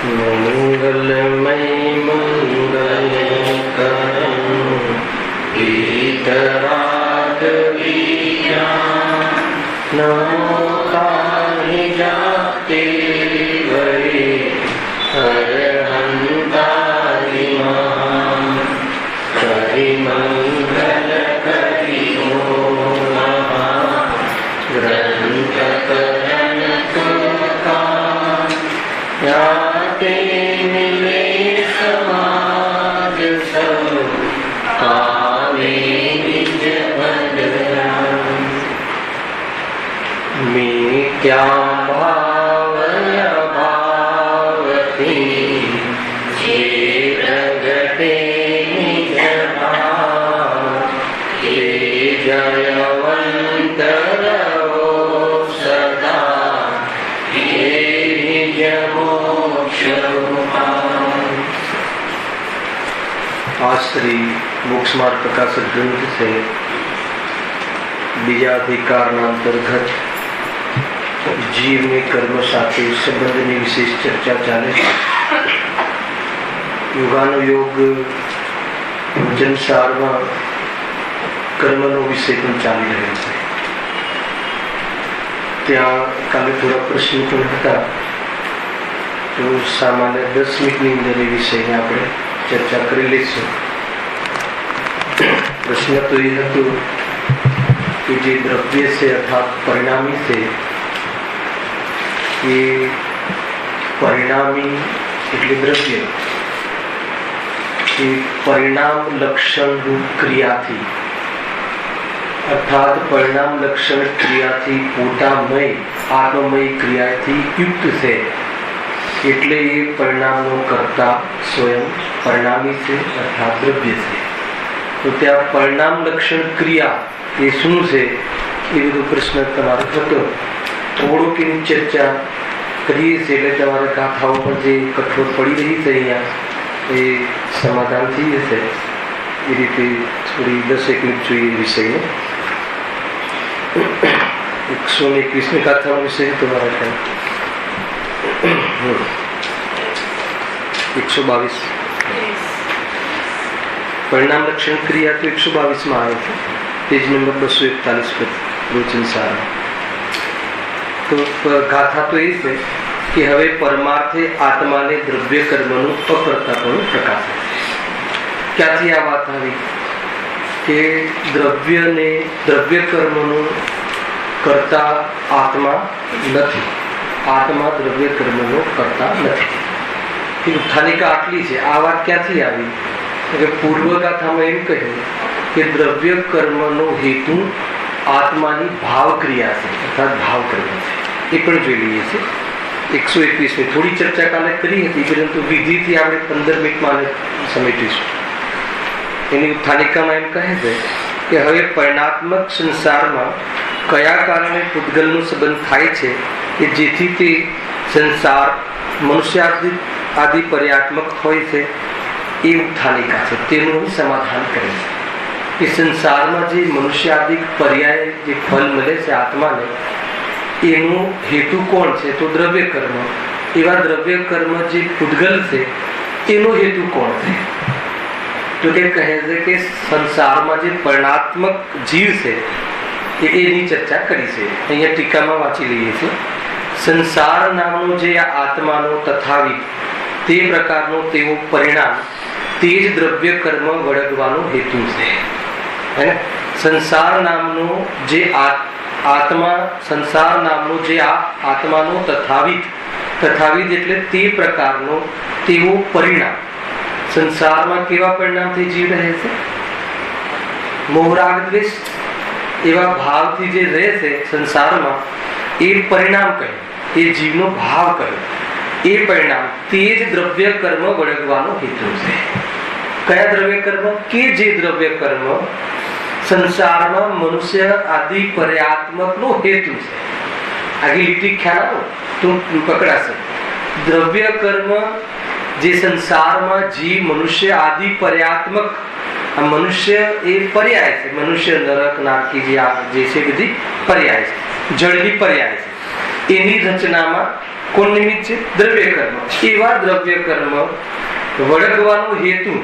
मंगलमय मंगलकरं वीतरागवीर्या नमो काहि जाते वै अरहन्तानि महान् करि मंगल करि ग्रंथकरण तुमकान याते मिले समाज सब पावे निज बदलान मिथ्या भावय भावती जे प्रगटे निज भाव हे जयवंत रहो सदा हे निज मोक्ष रूपान। आज श्री मोक्ष मार्ग प्रकाशक ग्रंथ से बीजा अधिकार अंतर्गत जीव में कर्म साथे संबंध में विशेष चर्चा चाले। योगानुयोग वचनसार में कर्मનો વિષય પણ ચાલી રહ્યો છે। ત્યાં કાલે થોડા પ્રશ્નો પણ હતા, તો સામાન્ય 10 મિનિટની અંદર એ વિષયને આપણે ચર્ચા કરી લઈશું। પ્રશ્ન તો એ હતો કે જે દ્રવ્ય છે અર્થાત પરિણામી છે, એ પરિણામી એટલે દ્રવ્ય એ પરિણામ લક્ષણ રૂપ ક્રિયાથી अर्थात परिणाम लक्षण क्रिया थी पोतामय आत्ममय क्रिया थी युक्त से એટલે એ પરિણામનો કર્તા સ્વયં પરિણામી છે અર્થાત દ્રવ્ય છે। તો ત્યાં પરિણામ લક્ષણ ક્રિયા એ શું છે એ બધો પ્રશ્ન તમારો હતો। થોડુંક એની ચર્ચા કરીએ છીએ એટલે તમારે ગાથાઓ પર જે કઠોર પડી રહી છે અહીંયા એ સમાધાન થઈ જશે। એ રીતે થોડી 10-1 મિનિટ જોઈએ વિષયને। 121 गाथा विषय तुम्हारा क्या 122 परिणाम लक्षण क्रिया तो 122 में आए थे, पेज नंबर 241 पर रोचन सारा। तो गाथा तो ये है कि हवे परमार्थे आत्मा ने द्रव्य कर्मनु अकर्तापणु प्रकाश क्या थी आ बात आई કે દ્રવ્ય કર્મનો કરતા આત્મા નથી, આત્મા દ્રવ્ય કર્મનો કરતા નથી। ઉત્થાનિકા આટલી છે। આ વાત ક્યાંથી આવી કે પૂર્વગાથામાં એમ કહ્યું કે દ્રવ્ય કર્મનો હેતુ આત્માની ભાવ ક્રિયા છે અર્થાત ભાવ કર્મ છે। એ પણ જોઈ લઈએ છીએ। 121 ની થોડી ચર્ચા કાલે કરી હતી, પરંતુ વિધિથી આપણે 15 મિનિટમાં સમેટીશું। એની ઉત્થાનિકામાં એમ કહે છે કે હવે પરિણાત્મક સંસારમાં કયા કારણે પૂતગલનો સંબંધ થાય છે કે જેથી તે સંસાર મનુષ્ય આદિ પર્યાત્મક હોય છે, એ ઉત્થાનિકા છે। તેનું સમાધાન કરે છે કે સંસારમાં જે મનુષ્ય આદિ પર્યાય જે ફલ મળે છે આત્માને, એનો હેતુ કોણ છે તો દ્રવ્ય કર્મ। એવા દ્રવ્ય કર્મ જે પૂતગલ છે એનો હેતુ કોણ છે તો તે કહે છે કે સંસારમાં જે પરિણાત્મક જીવ છે એની ચર્ચા કરી છે। અહીંયા ટીકામાં વાંચી લઈએ છીએ। સંસાર નામનો જે આત્માનો તથાવિત તે પ્રકારનો તેવો પરિણામ તે જ દ્રવ્ય કર્મ વળગવાનો હેતુ છે। હે સંસાર નામનો જે આત્મા, સંસાર નામનો જે આત્માનો તથાવિત એટલે તે પ્રકારનો તેવો પરિણામ। સંસારમાં કેવા પરિણામથી જીવ રહે છે? મોહરાગ દ્વેષ એવા ભાવથી જે રહે છે સંસારમાં, એ પરિણામ કહ્યું, એ જીવનો ભાવ કહ્યું। એ પરિણામ તે જ દ્રવ્ય કર્મ વળગવાનો હેતુ છે। કયા દ્રવ્ય કર્મ? કે જે દ્રવ્ય કર્મ સંસારમાં મનુષ્ય આદિ પર્યાત્મકનો હેતુ છે। આગી લીટી ખ્યાલ આવો તો પકડાશે। દ્રવ્ય કર્મ જે સંસારમાં જીવ મનુષ્ય આદિ પર્યાત્મક, મનુષ્ય એ પર્યાય છે, મનુષ્ય નરક નારકી જે છે બધી પર્યાય છે, જળની પર્યાય છે। એની રચનામાં કોણ નિમિત્ત છે? દ્રવ્ય કર્મ. એવા દ્રવ્ય કર્મ વળગવાનો હેતુ,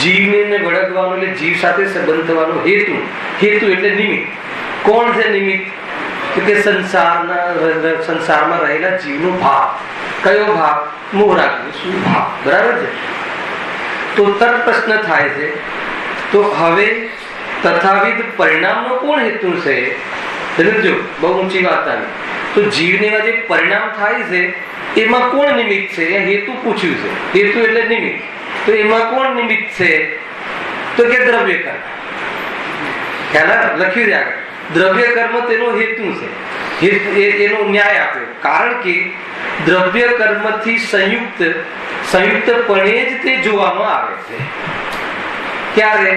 જીવને વળગવાનો એટલે જીવ સાથે સંબંધ થવાનો હેતુ. હેતુ એટલે નિમિત્ત. કોણ છે નિમિત્ત? કે સંસારમાં રહેલા જીવનો ભાવ. કયો ભાવ? મોહ રાખજો. શું ભાવ? બરાબર છે. તો તર પ્રશ્ન થાય છે, તો હવે તથાવિધ પરિણામનો કોણ હેતુ છે? સમજો, બહુ ઊંચી વાત આવી. તો જીવને જે પરિણામ થાય છે એમાં કોણ નિમિત્ત છે? એ હેતુ પૂછ્યું છે. હેતુ એટલે નિમિત્ત. તો એમાં કોણ નિમિત્ત છે? તો કે દ્રવ્ય કર્મ. ખ્યાલ લખ્યું છે આગળ. દ્રવ્ય કર્મ તેનો હેતુ છે. એનો ન્યાય આપ્યો. કારણ કે દ્રવ્ય કર્મથી સંયુક્તપણે જ તે જોવામાં આવે છે. ક્યારે?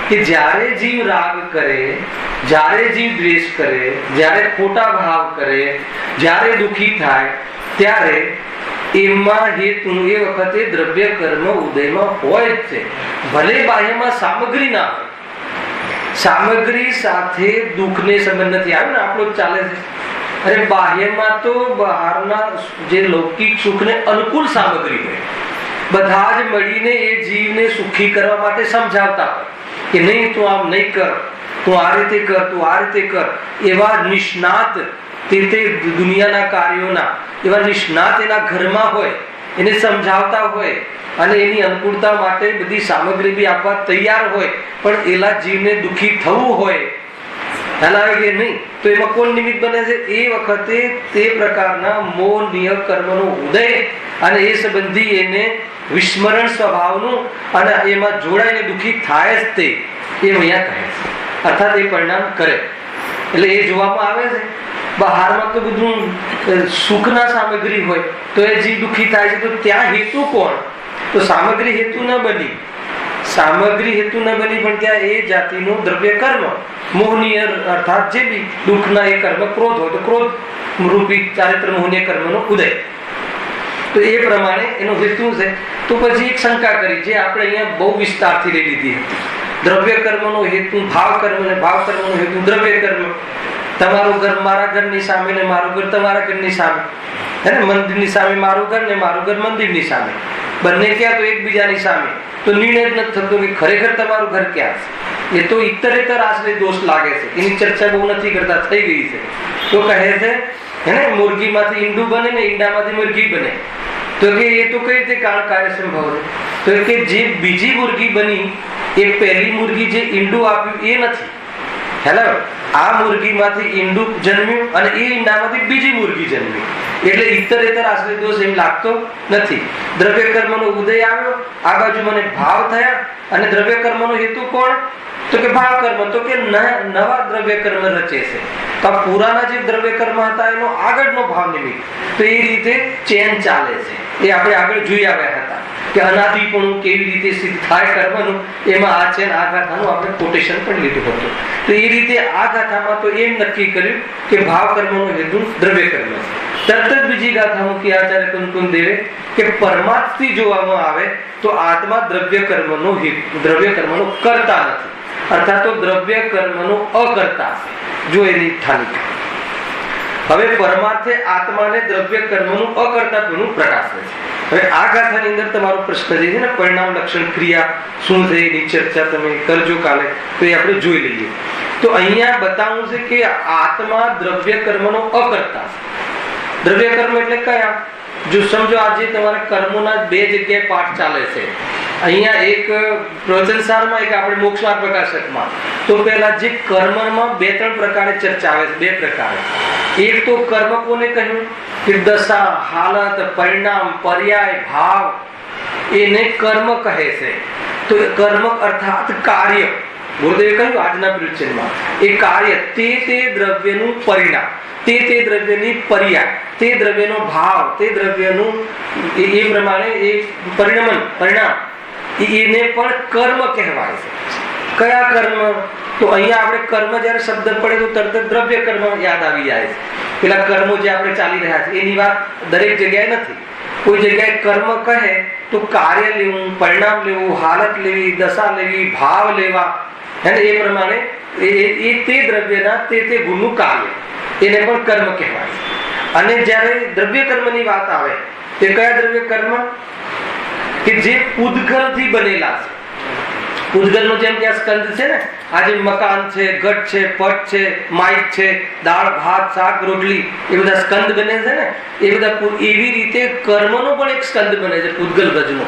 કે જ્યારે જીવ રાગ કરે, જ્યારે જીવ દ્વેષ કરે, જ્યારે ખોટા ભાવ કરે, જ્યારે દુઃખી થાય, ત્યારે એમાં હેતુ એ વખતે દ્રવ્ય કર્મ ઉદયમાં હોય જ છે. ભલે બાહ્યમાં સામગ્રી ના હોય, સામગ્રી સાથે દુઃખને સંબંધ નથી આવ્યો ને, આપણો જ ચાલે છે. અરે બાહ્યમાં તો બહારના જે લૌકિક સુખને અનુકૂળ સામગ્રી હોય, બધા જ મળીને એ જીવને સુખી કરવા માટે સમજાવતા હોય કે નહીં, તું આમ નહીં કર, તું આ રીતે કર, તું આ રીતે કર. એવા નિષ્ણાત તે દુનિયાના કાર્યોના એવા નિષ્ણાત એના ઘરમાં હોય, એને સમજાવતા હોય અને એની અનુકૂળતા માટે બધી સામગ્રી બી આપવા તૈયાર હોય, પણ એલા જીવને દુઃખી થવું હોય, હલાવે કે નહીં, તો એમાં કોણ નિમિત્ત બને છે? એ વખતે તે પ્રકારના મોહનીય કર્મનો ઉદય અને એ સંબંધી એને વિસ્મરણ સ્વભાવનું અને એમાં જોડાઈને દુઃખી થાય જ તે, એમ અહીંયા કહે છે. અર્થાત એ પરિણામ કરે એટલે એ જોવામાં આવે છે. બહારમાં તો બધું સુખના સામગ્રી હોય તો એ જીવ દુઃખી થાય છે. તો ત્યાં હેતુ કોણ? તો સામગ્રી હેતુ ન બની, સામગ્રી હેતુ ન બની, પણ ત્યાં એ જાતિનું દ્રવ્ય કર્મ મોહનીય અર્થાત જે બી દુઃખના એ કર્મ ક્રોધ હોય તો ક્રોધ રૂપી ચારિત્ર મોહનીય કર્મનો ઉદય. તો એ પ્રમાણે એનો હેતુ છે. તો પછી એક શંકા કરી જે આપણે અહીંયા બહુ વિસ્તારથી લઈ લીધી હતી. દ્રવ્ય કર્મનો હેતુ ભાવ કર્મ ને ભાવ કર્મનો હેતુ દ્રવ્ય કર્મ. તમારું ઘર મારા ઘરની સામે ને મારું ઘર તમારા ઘરની સામે, હે ને, મંદિરની સામે મારું ઘર ને મારું ઘર મંદિરની સામે, બંને ક્યાં? તો એકબીજાની સામે. તો નિર્ણય જ નથી થતો કે ખરેખર તમારું ઘર ક્યાં છે. એ તો ઇતરેતર આશ્રય દોષ લાગે છે, એની ચર્ચા બહુ નથી કરતા, થઈ ગઈ છે. તો કહે છે હે ને, મુર્ગીમાંથી ઈંડું બને ને ઈંડામાંથી મુર્ગી બને. તો કે એ તો કઈ રીતે કાર્ય સંભવ છે? તો કે જે બીજી મુર્ગી બની એ પહેલી મુર્ગી જે ઈંડું આપ્યું એ નથી. હેલો, આ મુર્ગીમાંથી ઈંડું જન્મ્યું અને એ ઈંડામાંથી બીજી મુર્ગી જન્મી, એટલે ઇતરેતર આશ્રય દોષ એમ લાગતો નથી. દ્રવ્ય કર્મનો ઉદય આવ્યો, આ બાજુ મને ભાવ થયા, અને દ્રવ્ય કર્મનો હેતુ કોણ? તો કે ભાવ કર્મ. તો કે નવા દ્રવ્ય કર્મ રચે છે. તો આ પુરાના જે દ્રવ્ય કર્મ હતા એનો આગળનો ભાવ નિમિત્ત. તો એ રીતે ચેન ચાલે છે. એ આપણે આગળ જોઈ આવ્યા હતા કે અનાદિપણું કેવી રીતે સિદ્ધ થાય કર્મનું. એમાં આ ચેન, આ ગાથાનું આપણે કોટેશન પણ લીધું હતું. તો એ રીતે આ ગાથામાં તો એમ નક્કી કર્યું કે ભાવ કર્મનો હેતુ દ્રવ્ય કર્મ છે. તરત જ બીજી ગાથા મૂકી આચાર્ય કુંકુમ દેવે કે પરમાર્થથી જોવામાં આવે તો આત્મા દ્રવ્ય કર્મનો કરતા નથી, અર્થાત તો દ્રવ્ય કર્મનો અકર્તા છે. જો એની ઠાની હવે પરમાર્થે આત્માને દ્રવ્ય કર્મનું અકર્તાપણું પ્રકાશે છે. હવે આ ગાથાની અંદર તમારો પ્રશ્ન જે છે ને, પરિણામ લક્ષણ ક્રિયા શું છે એની ચર્ચા તમે કરજો કાલે, તો એ આપણે જોઈ લઈએ. તો અહીંયા બતાવવું છે કે આત્મા દ્રવ્ય કર્મનો અકર્તા છે. દ્રવ્ય કર્મ એટલે કયા? જો સમજો આજે તમારા કર્મોના બે જગ્યાએ પાઠ ચાલે છે. અહીંયા એક પ્રવચનસારમાં, એક આપણે મોક્ષમાર્ગ પ્રકાશકમાં. તો પહેલા જે કર્મમાં બે ત્રણ પ્રકારે ચર્ચા આવે છે, બે પ્રકારે. એક તો કર્મ કોને કહ્યું કે દશા, હાલત, પરિણામ, પર્યાય, ભાવ, એને કર્મ કહે છે. તો કર્મ અર્થાત કાર્ય, ગુરુદેવે કહ્યું આજના પ્રવચનમાં, એ કાર્ય તે દ્રવ્યનું પરિણામ, તે દ્રવ્યની પર્યાય, તે દ્રવ્યનો ભાવ, તે દ્રવ્યનું એ પ્રમાણે એ પરિણામ એને પણ કર્મ કહેવાય છે. કયા કર્મ? તો અહીંયા આપણે કર્મ જયારે શબ્દ પડે તો તરત દ્રવ્ય કર્મ યાદ આવી જાય છે. પેલા કર્મો જે આપણે ચાલી રહ્યા છે એની વાત દરેક જગ્યાએ નથી. કોઈ જગ્યાએ કર્મ કહે તો કાર્ય લેવું, પરિણામ લેવું, હાલત લેવી, દશા લેવી, ભાવ લેવા, અને એ પ્રમાણે એ તે દ્રવ્યના તે ગુણનું કાર્ય, એને પણ કર્મ કહેવાય. અને જ્યારે દ્રવ્ય કર્મની વાત આવે તે કયા દ્રવ્ય કર્મ કે જે પૂદગલથી બનેલા છે. પૂદગલનો જેમ કે આ સ્કંદ છે ને, આજે મકાન છે, ઘટ છે, પટ છે, માઇક છે, દાળ ભાત શાક રોટલી એ બધા સ્કંદ બને છે ને, એ બધા એવી રીતે કર્મનો પણ એક સ્કંદ બને છે પૂદગલ ગજનો,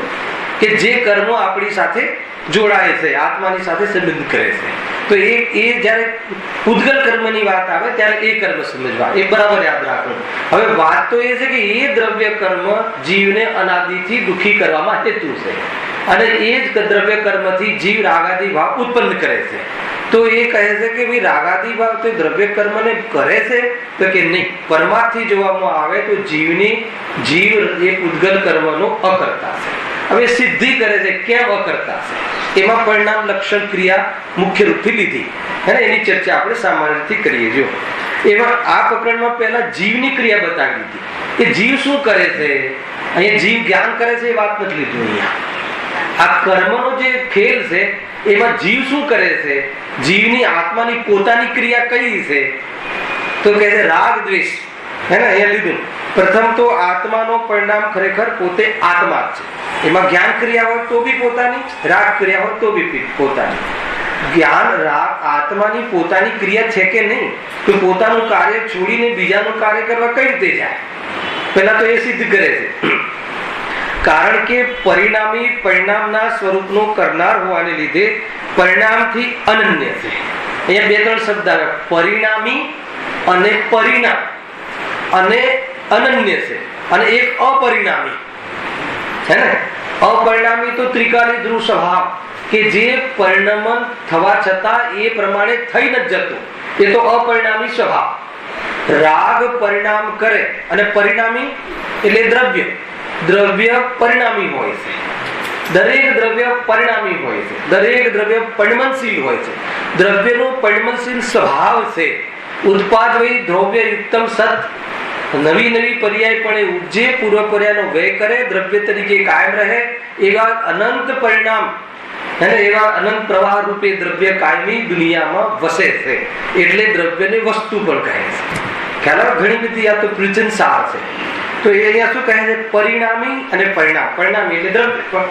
કે જે કર્મો આપણી સાથે જોડાય છે, આત્માની સાથે સંબંધ કરે છે. તો એ જ્યારે પૂદગલ કર્મની વાત આવે ત્યારે એ કર્મ સમજવા, એ બરાબર યાદ રાખવું. હવે વાત તો એ છે કે એ દ્રવ્ય કર્મ જીવને અનાદિથી દુઃખી કરવામાં હેતુ છે, અને એ જ દ્રવ્ય કર્મથી જીવ રાગાદી ભાવ ઉત્પન્ન કરે છે. તો એ કહે છે કે ભાઈ રાગાદી ભાવ તો દ્રવ્ય કર્મને કરે છે તો કે નહીં, પરમાર્થથી જોવામાં આવે તો જીવ એ પૂદગલ કર્મનો અકર્તા છે. હવે સિદ્ધિ કરે છે, કેમ અકર્તા છે? એમાં પરિણામ લક્ષણ ક્રિયા મુખ્ય રૂપથી લીધી હે ને, એની ચર્ચા આપણે સામાન્ય રીતે કરીએ. જો એમાં આ પ્રકરણમાં પહેલા જીવની ક્રિયા બતાવી દીધી કે જીવ શું કરે છે. અહીંયા જીવ જ્ઞાન કરે છે એ વાત નથી લીધું. અહીંયા આ કર્મનો જે ખેલ છે એમાં જીવ શું કરે છે, જીવની આત્માની પોતાની ક્રિયા કઈ છે તો કહે છે રાગ દ્વેષ હે ને. અહીંયા લીધું પ્રથમ તો આત્માનો પરિણામ ખરેખર પોતે આત્મા જ છે. એમાં જ્ઞાન ક્રિયા હોય તો બી પોતાની, રાગ ક્રિયા હોય તો બી પોતાની. જ્ઞાન રાગ આત્માની પોતાની ક્રિયા છે કે નહીં, તો પોતાનું કાર્ય છોડીને બીજાનું કાર્ય કરવા કઈ રીતે જાય? પહેલા તો એ સિદ્ધ કરે છે. કારણ કે પરિણામી પરિણામના સ્વરૂપનો કરનાર હોવાને લીધે પરિણામથી અનન્ય છે. અહીંયા બે ત્રણ શબ્દ આવે, પરિણામી અને પરિણામ અને અનન્ય છે, અને એક અપરિણામી છે ને. અપરિણામી તો ત્રિકાલી ધ્રુવ સ્વભાવ, કે જે પરિણમન થવા છતાં એ પ્રમાણે થઈ ન જતું, એ તો અપરિણામી સ્વભાવ. રાગ પરિણામ કરે અને પરિણામી એટલે દ્રવ્ય પરિણામી હોય છે. દરેક દ્રવ્ય પરિણામી હોય છે, દરેક દ્રવ્ય પરિણમનશીલ હોય છે. દ્રવ્યનો પરિણમનશીલ સ્વભાવ છે. ઉત્પાદ વય દ્રવ્ય યુક્તમ સત, નવી નવી પર્યાય પણ ઉપજે, પૂર્વ પર્યાયનો વ્યય કરે, દ્રવ્ય તરીકે કાયમ રહે, એવા અનંત પરિણામ અને એવા અનંત પ્રવાહ રૂપે દ્રવ્ય કાયમી દુનિયામાં વસે છે. એટલે દ્રવ્યને વસ્તુ પણ કહે છે. ખ્યાલ ઘણી બધી આ તો પ્રચન સાર છે. તો એ અહીંયા શું કહે છે, પરિણામી અને પરિણામ. પરિણામી એટલે દ્રવ્ય,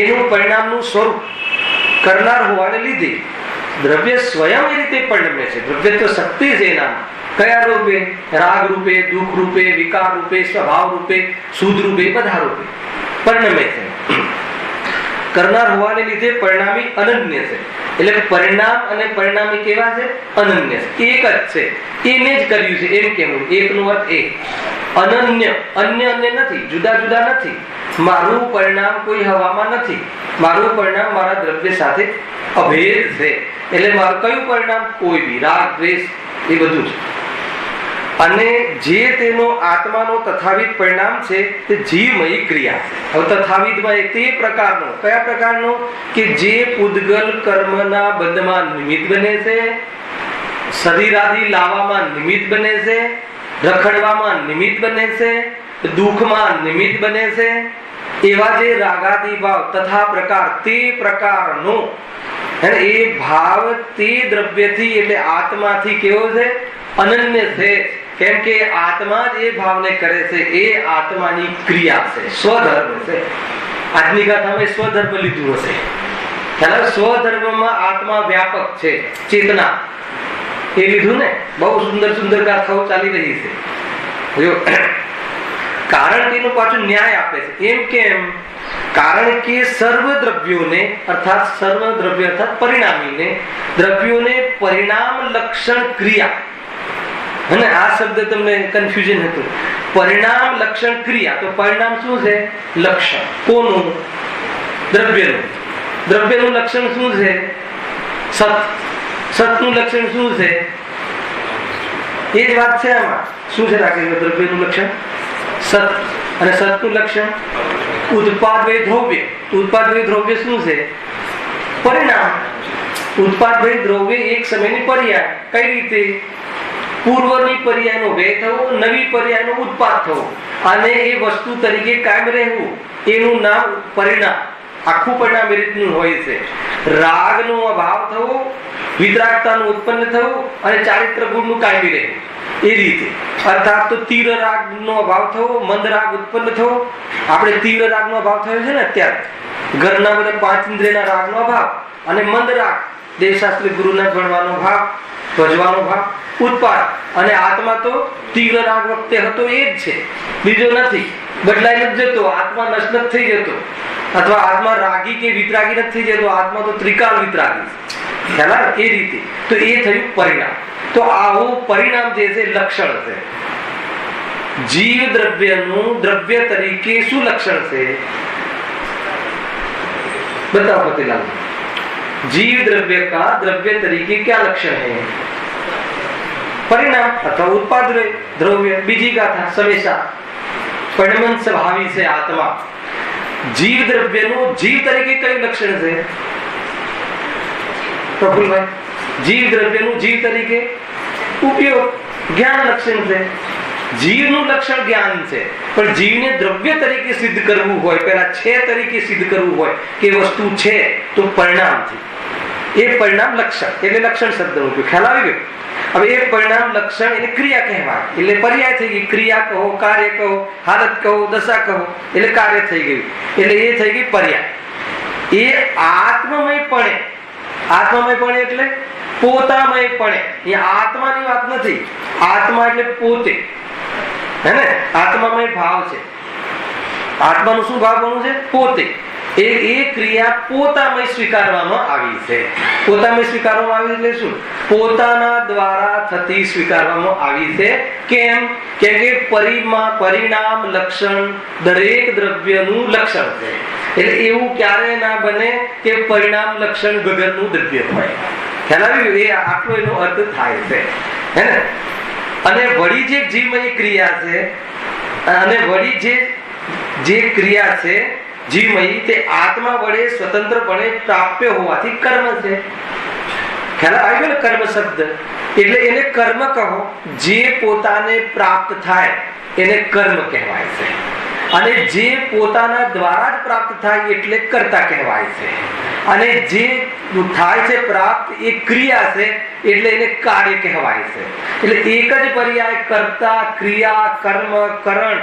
એનું પરિણામનું સ્વરૂપ કરનાર હોવાને લીધે દ્રવ્ય સ્વયં એ રીતે પરિણમે છે. દ્રવ્ય તો શક્તિ છે એનામાં. કયા રૂપે? રાગ રૂપે, દુઃખ રૂપે, વિકાર રૂપે, સ્વભાવ રૂપે, શુદ્ધ રૂપે, બધા રૂપે પરિણમે છે. કરનાર હોવાને લીધે પરિણામી અનન્ય છે. એટલે પરિણામ અને પરિણામી કેવા છે? અનન્ય છે, એક જ છે. એને જ કર્યું છે એમ કેવું. એકનો અર્થ એક, અનન્ય. અન્ય નથી, જુદા જુદા નથી. મારું પરિણામ કોઈ હવામાં નથી, મારું પરિણામ મારા દ્રવ્ય સાથે અભેદ છે. એટલે મારું કયું પરિણામ? કોઈ બી રાગ દ્વેષ એ બધું છે. અને જે તેનો આત્માનો તથાવિધ પરિણામ છે તે જીવમયી ક્રિયા છે. હવે તથાવિધમાં તે પ્રકારનો, કયા પ્રકારનો? કે જે પૂદગલ કર્મના બંધમાં નિમિત્ત બને છે, શરીરાદિ લાવવામાં નિમિત્ત બને છે, રખડવામાં નિમિત્ત બને છે, દુઃખમાં નિમિત્ત બને છે, એવા જે રાગાદિ ભાવ તથા પ્રકાર, તે પ્રકારનો એ ભાવ તે દ્રવ્યથી એટલે આત્માથી કેવો છે? અનન્ય છે. કેમ કે આત્મા જ એ ભાવને કરે છે, એ આત્માની ક્રિયા છે, સ્વધર્મ છે. આજની ગાથામાં સ્વધર્મ લીધું હશે. સ્વધર્મમાં આત્મા વ્યાપક છે, ચેતના એ લીધું ને. બહુ સુંદર સુંદર ગાથાઓ ચાલી રહી છે. કારણ કે એનું પાછું ન્યાય આપે છે. એમ કેમ? કારણ કે સર્વ દ્રવ્યોને અર્થાત સર્વ દ્રવ્ય અર્થાત પરિણામીને, દ્રવ્યોને પરિણામ લક્ષણ ક્રિયા, અને આ શબ્દ તમને કન્ફ્યુઝન હતું. પરિણામ લક્ષણ ક્રિયા, તો પરિણામ શું છે? લક્ષણ. કોનું? દ્રવ્યનું. દ્રવ્યનું લક્ષણ શું છે? સત. સતનું લક્ષણ શું છે? એ જ વાત છે આમાં. શું છે રાખે? દ્રવ્યનું લક્ષણ સત, અને સતનું લક્ષણ ઉત્પાદ વય દ્રવ્ય. ઉત્પાદ વય દ્રવ્ય શું છે? પરિણામ. ઉત્પાદ વય દ્રવ્ય એક સમયની પર્યાય. કઈ રીતે? પૂર્વની પર્યાયનો વ્યય થવો, નવી પર્યાયનો ઉત્પાદ થવો, અને એ વસ્તુ તરીકે કાયમ રહેવું, એનું નામ પરિણામ. આખું પરિણામ એ રીતનું હોય છે. રાગનો અભાવ થવો, વિતરાગતાનું ઉત્પન્ન થવું, અને ચારિત્ર ગુણનું કાયમી રહેવું, એ રીતે. અર્થાત તો તીવ્ર રાગનો અભાવ થવો, મંદ રાગ ઉત્પન્ન થવો. આપણે તીવ્ર રાગનો અભાવ થયો છે ને અત્યારે, ઘરના બધા 5 ઇન્દ્રિયના રાગનો અભાવ અને મંદ રાગ, દેવશાસ્ત્રી ગુરુના ભણવાનો ભાવ, ભજવાનો ભાવ, ઉત્પાદ. અને આત્મા તો તીવ્ર રાગ વખતે હતો એ જ છે, બીજો નથી, બદલાઈ નથી જતો. આત્મા નષ્ટ નથી થઈ જતો, અથવા આત્મા રાગી કે વિતરાગી નથી થઈ જતો. આત્મા તો ત્રિકાલ વિતરાગી, ખ્યાલ આવે? એ રીતે. તો એ થયું પરિણામ. તો આવું પરિણામ જે છે લક્ષણ છે. જીવ દ્રવ્યનું દ્રવ્ય તરીકે શું લક્ષણ છે? बताओ पतिलाल, जीव द्रव्य का द्रव्य तरीके क्या लक्षण है? परिणाम अथवा उत्पाद द्रव्य. बीजी गाथा समेशा परिणमन स्वभावी से आत्मा. जीव द्रव्य नो जीव तरीके कई लक्षण है प्रफुल्ल भाई? जीव द्रव्य नु जीव तरीके उपयोग ज्ञान लक्षण है. જીવનું લક્ષણ જ્ઞાન છે, પણ જીવને દ્રવ્ય તરીકે સિદ્ધ કરવું હોય, પહેલા છે તરીકે સિદ્ધ કરવું હોય કે વસ્તુ છે, તો પરિણામથી. એ પરિણામ લક્ષણ એટલે લક્ષણ શબ્દનો ઉપયોગ. ખ્યાલ આવી ગયો? હવે એ પરિણામ લક્ષણ એને ક્રિયા કહેવાય, એટલે પર્યાય થઈ ગઈ. ક્રિયા કહો, કાર્ય કહો, હાલત કહો, દશા કહો, એટલે કાર્ય થઈ ગયું, એટલે એ થઈ ગઈ પર્યાય. એ આત્મમયપણે, આત્મમયપણે એટલે પોતામયપણે. એ આત્માની વાત નથી, આત્મા એટલે પોતે, હે ને? આત્મામય ભાવ છે. આત્માનું શું ભાવ બનવું છે? પોતે. એ ક્રિયા પોતામય સ્વીકારવામાં આવી છે. પોતામય સ્વીકારવામાં આવી એટલે શું? પોતાના દ્વારા થતી સ્વીકારવામાં આવી છે. કેમ? કેમ કે પરિણામ લક્ષણ દરેક દ્રવ્યનું લક્ષણ છે. એટલે એવું ક્યારે ના બને કે પરિણામ લક્ષણ વગરનું દ્રવ્ય હોય. ખ્યાલ આવ્યું? એ આટલો એનો અર્થ થાય છે, હે ને? અને વળી જે જીવમય ક્રિયા છે, અને વળી જે ક્રિયા છે જીવમય, તે આત્મા વડે સ્વતંત્રપણે પ્રાપ્ય હોવાથી કર્મ છે. ખ્યાલ આવી ગયો ને? કર્મ શબ્દ એટલે એને કર્મ કહો. જે પોતાને પ્રાપ્ત થાય એને કર્મ કહેવાય છે, અને જે પોતાના દ્વારા જ પ્રાપ્ત થાય એટલે કર્તા કહેવાય છે. અને જે થાય છે પ્રાપ્ત એ ક્રિયા છે, એટલે એને કાર્ય કહેવાય છે. એટલે એક જ પર્યાય કર્તા, ક્રિયા, કર્મ, કરણ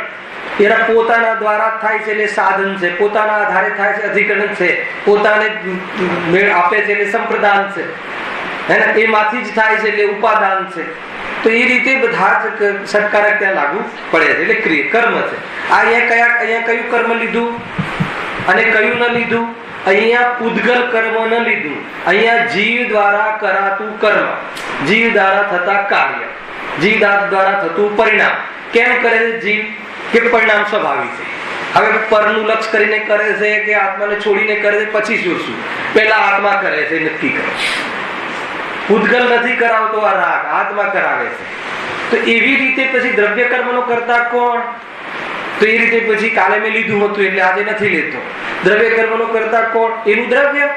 એના પોતાના દ્વારા થાય છે એટલે સાધન છે, પોતાના આધારે થાય છે અધિકરણ છે, પોતાને મેળ આપે છે એટલે સંપ્રદાન છે, હે ને? એમાંથી જ થાય છે એટલે ઉપાદાન છે. તો એ રીતે બધા જ સત્કારક ત્યાં લાગુ પડે છે, એટલે ક્રિયા કર્મ છે. અહીંયા કયું કર્મ લીધું અને કયું ન લીધું? અહીંયા પૂદગલ કર્મ ન લીધું, અહીંયા જીવ દ્વારા કરાતું કર્મ, જીવ દ્વારા થતા કાર્ય, જીવ દ્વારા થતું પરિણામ. કેમ કરે છે જીવ? કે પરિણામ સ્વભાવી છે. હવે પરનું લક્ષ કરીને કરે છે કે આત્માને છોડીને કરે છે, પછી જોશું. પહેલા આત્મા કરે છે, નક્કી કરે. પૂદગલ નથી કરાવતો આ રાગ, આત્મા કરાવે છે. તો એવી રીતે પછી દ્રવ્ય કર્મનો કરતા કોણ? તો એ રીતે પછી કાલે મેં લીધું હતું એટલે આજે નથી લેતો. દ્રવ્ય કર્મનો કરતા કોણ? એનું દ્રવ્ય.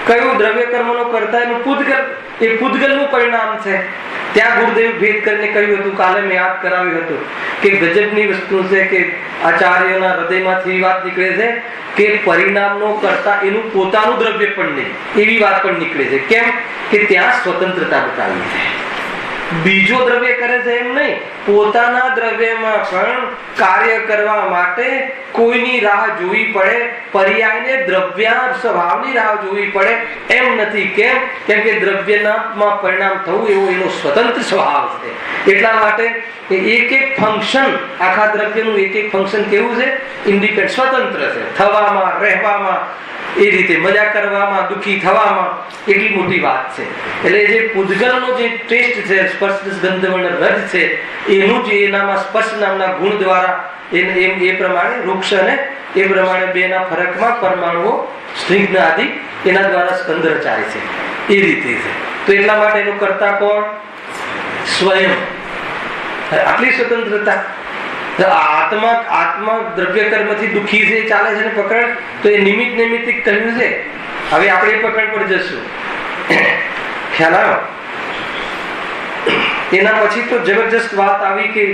કયું? દ્રવ્ય કર્મનો કરતા એનું પૂદગલ. એ પૂદગલનું પરિણામ છે. ત્યાં ગુરુદેવ ભેદ કરીને કહ્યું હતું, કાલે મેં યાદ કરાવ્યું હતું કે ગજબની વસ્તુ છે કે આચાર્યોના હૃદયમાંથી વાત નીકળે છે કે પરિણામનો કરતા એનું પોતાનું દ્રવ્ય પણ નહીં, એવી વાત પણ નીકળે છે. કેમ? કે ત્યાં સ્વતંત્રતા બતાવી છે. બીજો દ્રવ્ય કરે છે એમ નહીં, પોતાના દ્રવ્યમાં પણ કાર્ય કરવા માટે કોઈની રાહ જોવી પડે, પર્યાયને દ્રવ્ય સ્વભાવની રાહ જોવી પડે એમ નથી. કેમ? કેમ કે દ્રવ્યમાં પરિણામ થવું એવો એનો સ્વતંત્ર સ્વભાવ છે. એટલા માટે એક એક ફંક્શન, આખા દ્રવ્યનું એક એક ફંક્શન કેવું છે? ઇન્ડિપેન્ડન્ટ, સ્વતંત્ર છે. થવામાં, રહેવામાં, એ રીતે મજા કરવામાં, દુઃખી થવામાં, એટલી મોટી વાત છે. એટલે જે પૂદગલનો જે ટેસ્ટ છે, સ્પર્શ ગંધ વર્ણ રજ છે, એનું જે એનામાં સ્પર્શ નામના ગુણ દ્વારા એ પ્રમાણે વૃક્ષ અને એ પ્રમાણે બેના ફરકમાં પરમાણુઓ સ્નિગ્ધ આદિ એના દ્વારા સ્કંદ રચાય છે. એ રીતે છે. તો એટલા માટે એનું કરતા કોણ? સ્વયં. આટલી સ્વતંત્રતા. આત્મા દ્રવ્ય કર્મથી દુઃખી છે, ચાલે છે ને પકડ, તો એ નિમિત્ત નૈમિત્તિક કહ્યું છે. હવે આપણે એ પકડ પર જશું. ખ્યાલ આવ્યો? એના પછી તો જબરજસ્ત વાત આવી કે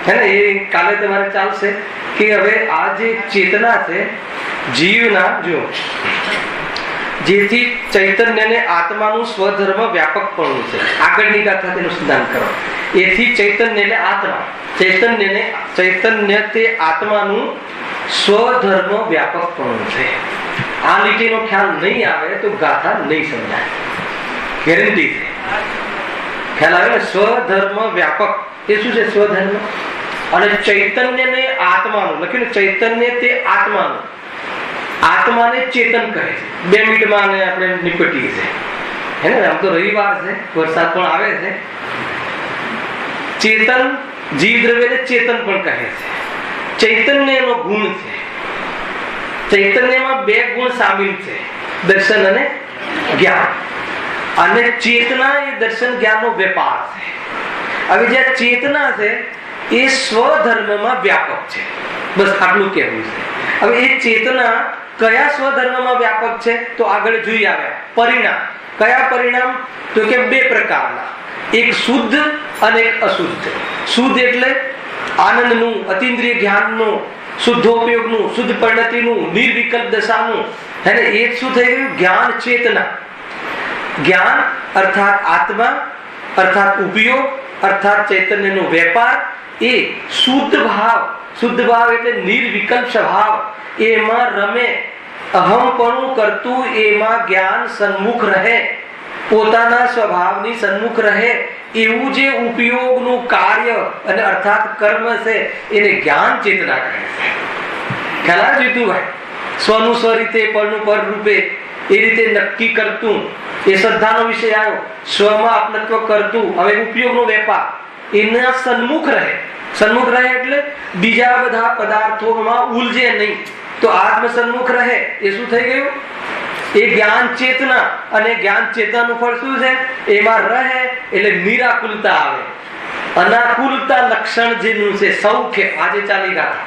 હે ને, એ કાલે તમારે ચાલશે કે હવે આ જે ચેતના છે જીવના, જો જેથી ચૈતન્યને આત્માનું સ્વધર્મ વ્યાપકપણું છે. આગળની ગાથા તેનું સિદ્ધાંત કરો. એથી ચૈતન્યને આત્મા, ચૈતન્ય તે આત્માનું સ્વધર્મ વ્યાપકપણું છે. આ લીટીનો ખ્યાલ નહીં આવે તો ગાથા નહીં સમજાય. ગેરંટી છે. ખ્યાલ આવે ને? સ્વધર્મ વ્યાપક એ શું છે? સ્વધર્મ. અને ચૈતન્યને આત્માનું લખ્યું ને, ચૈતન્ય તે આત્માનું, આત્માને ચેતન કહે છે. 2 મિનિટમાં આપણે નિપટીએ છે. હે ને? આમ તો રવિવાર છે, વરસાદ પણ આવે છે. ચેતન, જીવ દ્રવ્યને ચેતન પણ કહે છે. ચૈતન્ય એનો ગુણ છે. ચૈતન્યમાં 2 ગુણ સામેલ છે, દર્શન અને જ્ઞાન. અને ચેતના એ દર્શન જ્ઞાનનો વેપાર છે. હવે જે ચેતના છે એ સ્વધર્મમાં વ્યાપક છે. બસ આટલું કહેવું છે. હવે એ ચેતના કયા સ્વધર્મમાં વ્યાપક છે તો આગળ જોઈ આવ્યા. પરિણામ કયા પરિણામ? તો કે 2 પ્રકારના, એક શુદ્ધ અને એક અશુદ્ધ. શુદ્ધ એટલે આનંદનું, અતિન્દ્રિય જ્ઞાનનું, શુદ્ધોપયોગનું, શુદ્ધ પરિણતિનું, નિર્વિકલ્પ દશાનું. અને એક શું થઈ ગયું? જ્ઞાન ચેતના. જ્ઞાન અર્થાત આત્મા અર્થાત ઉપયોગ અર્થાત ચૈતન્યનો વેપાર એ શુદ્ધ ભાવ. શુદ્ધ ભાવ એટલે નિર્વિકલ્પ સ્વભાવ. એમાં રમે, અહમપણું કરતું એમાં જ્ઞાન સન્મુખ રહે, પોતાના સ્વભાવની સન્મુખ રહે એવું જે ઉપયોગનું કાર્ય અને અર્થાત કર્મ છે એને જ્ઞાન ચેતના કહે છે. ખ્યાલ આવે જીતુભાઈ? સ્વનું સ્વ રીતે, પરનું પર રૂપે એ રીતે નક્કી કરતું, એ શ્રદ્ધાનો વિષય આવ્યો. સ્વમાં આપનત્વ કરતું, હવે ઉપયોગનો વેપાર એના સન્મુખ રહે. સન્મુખ રહે એટલે બીજા બધા પદાર્થોમાં ઉલજે નહીં, તો આત્મ સન્મુખ રહે. એ શું થઈ ગયું? એ જ્ઞાન ચેતના. અને જ્ઞાન ચેતનાનું ફળ શું છે? એમાં રહે એટલે નિરાકુલતા આવે. અનાકુલતા લક્ષણ જેનું છે સૌખ્ય. આજે ચાલી ગયા,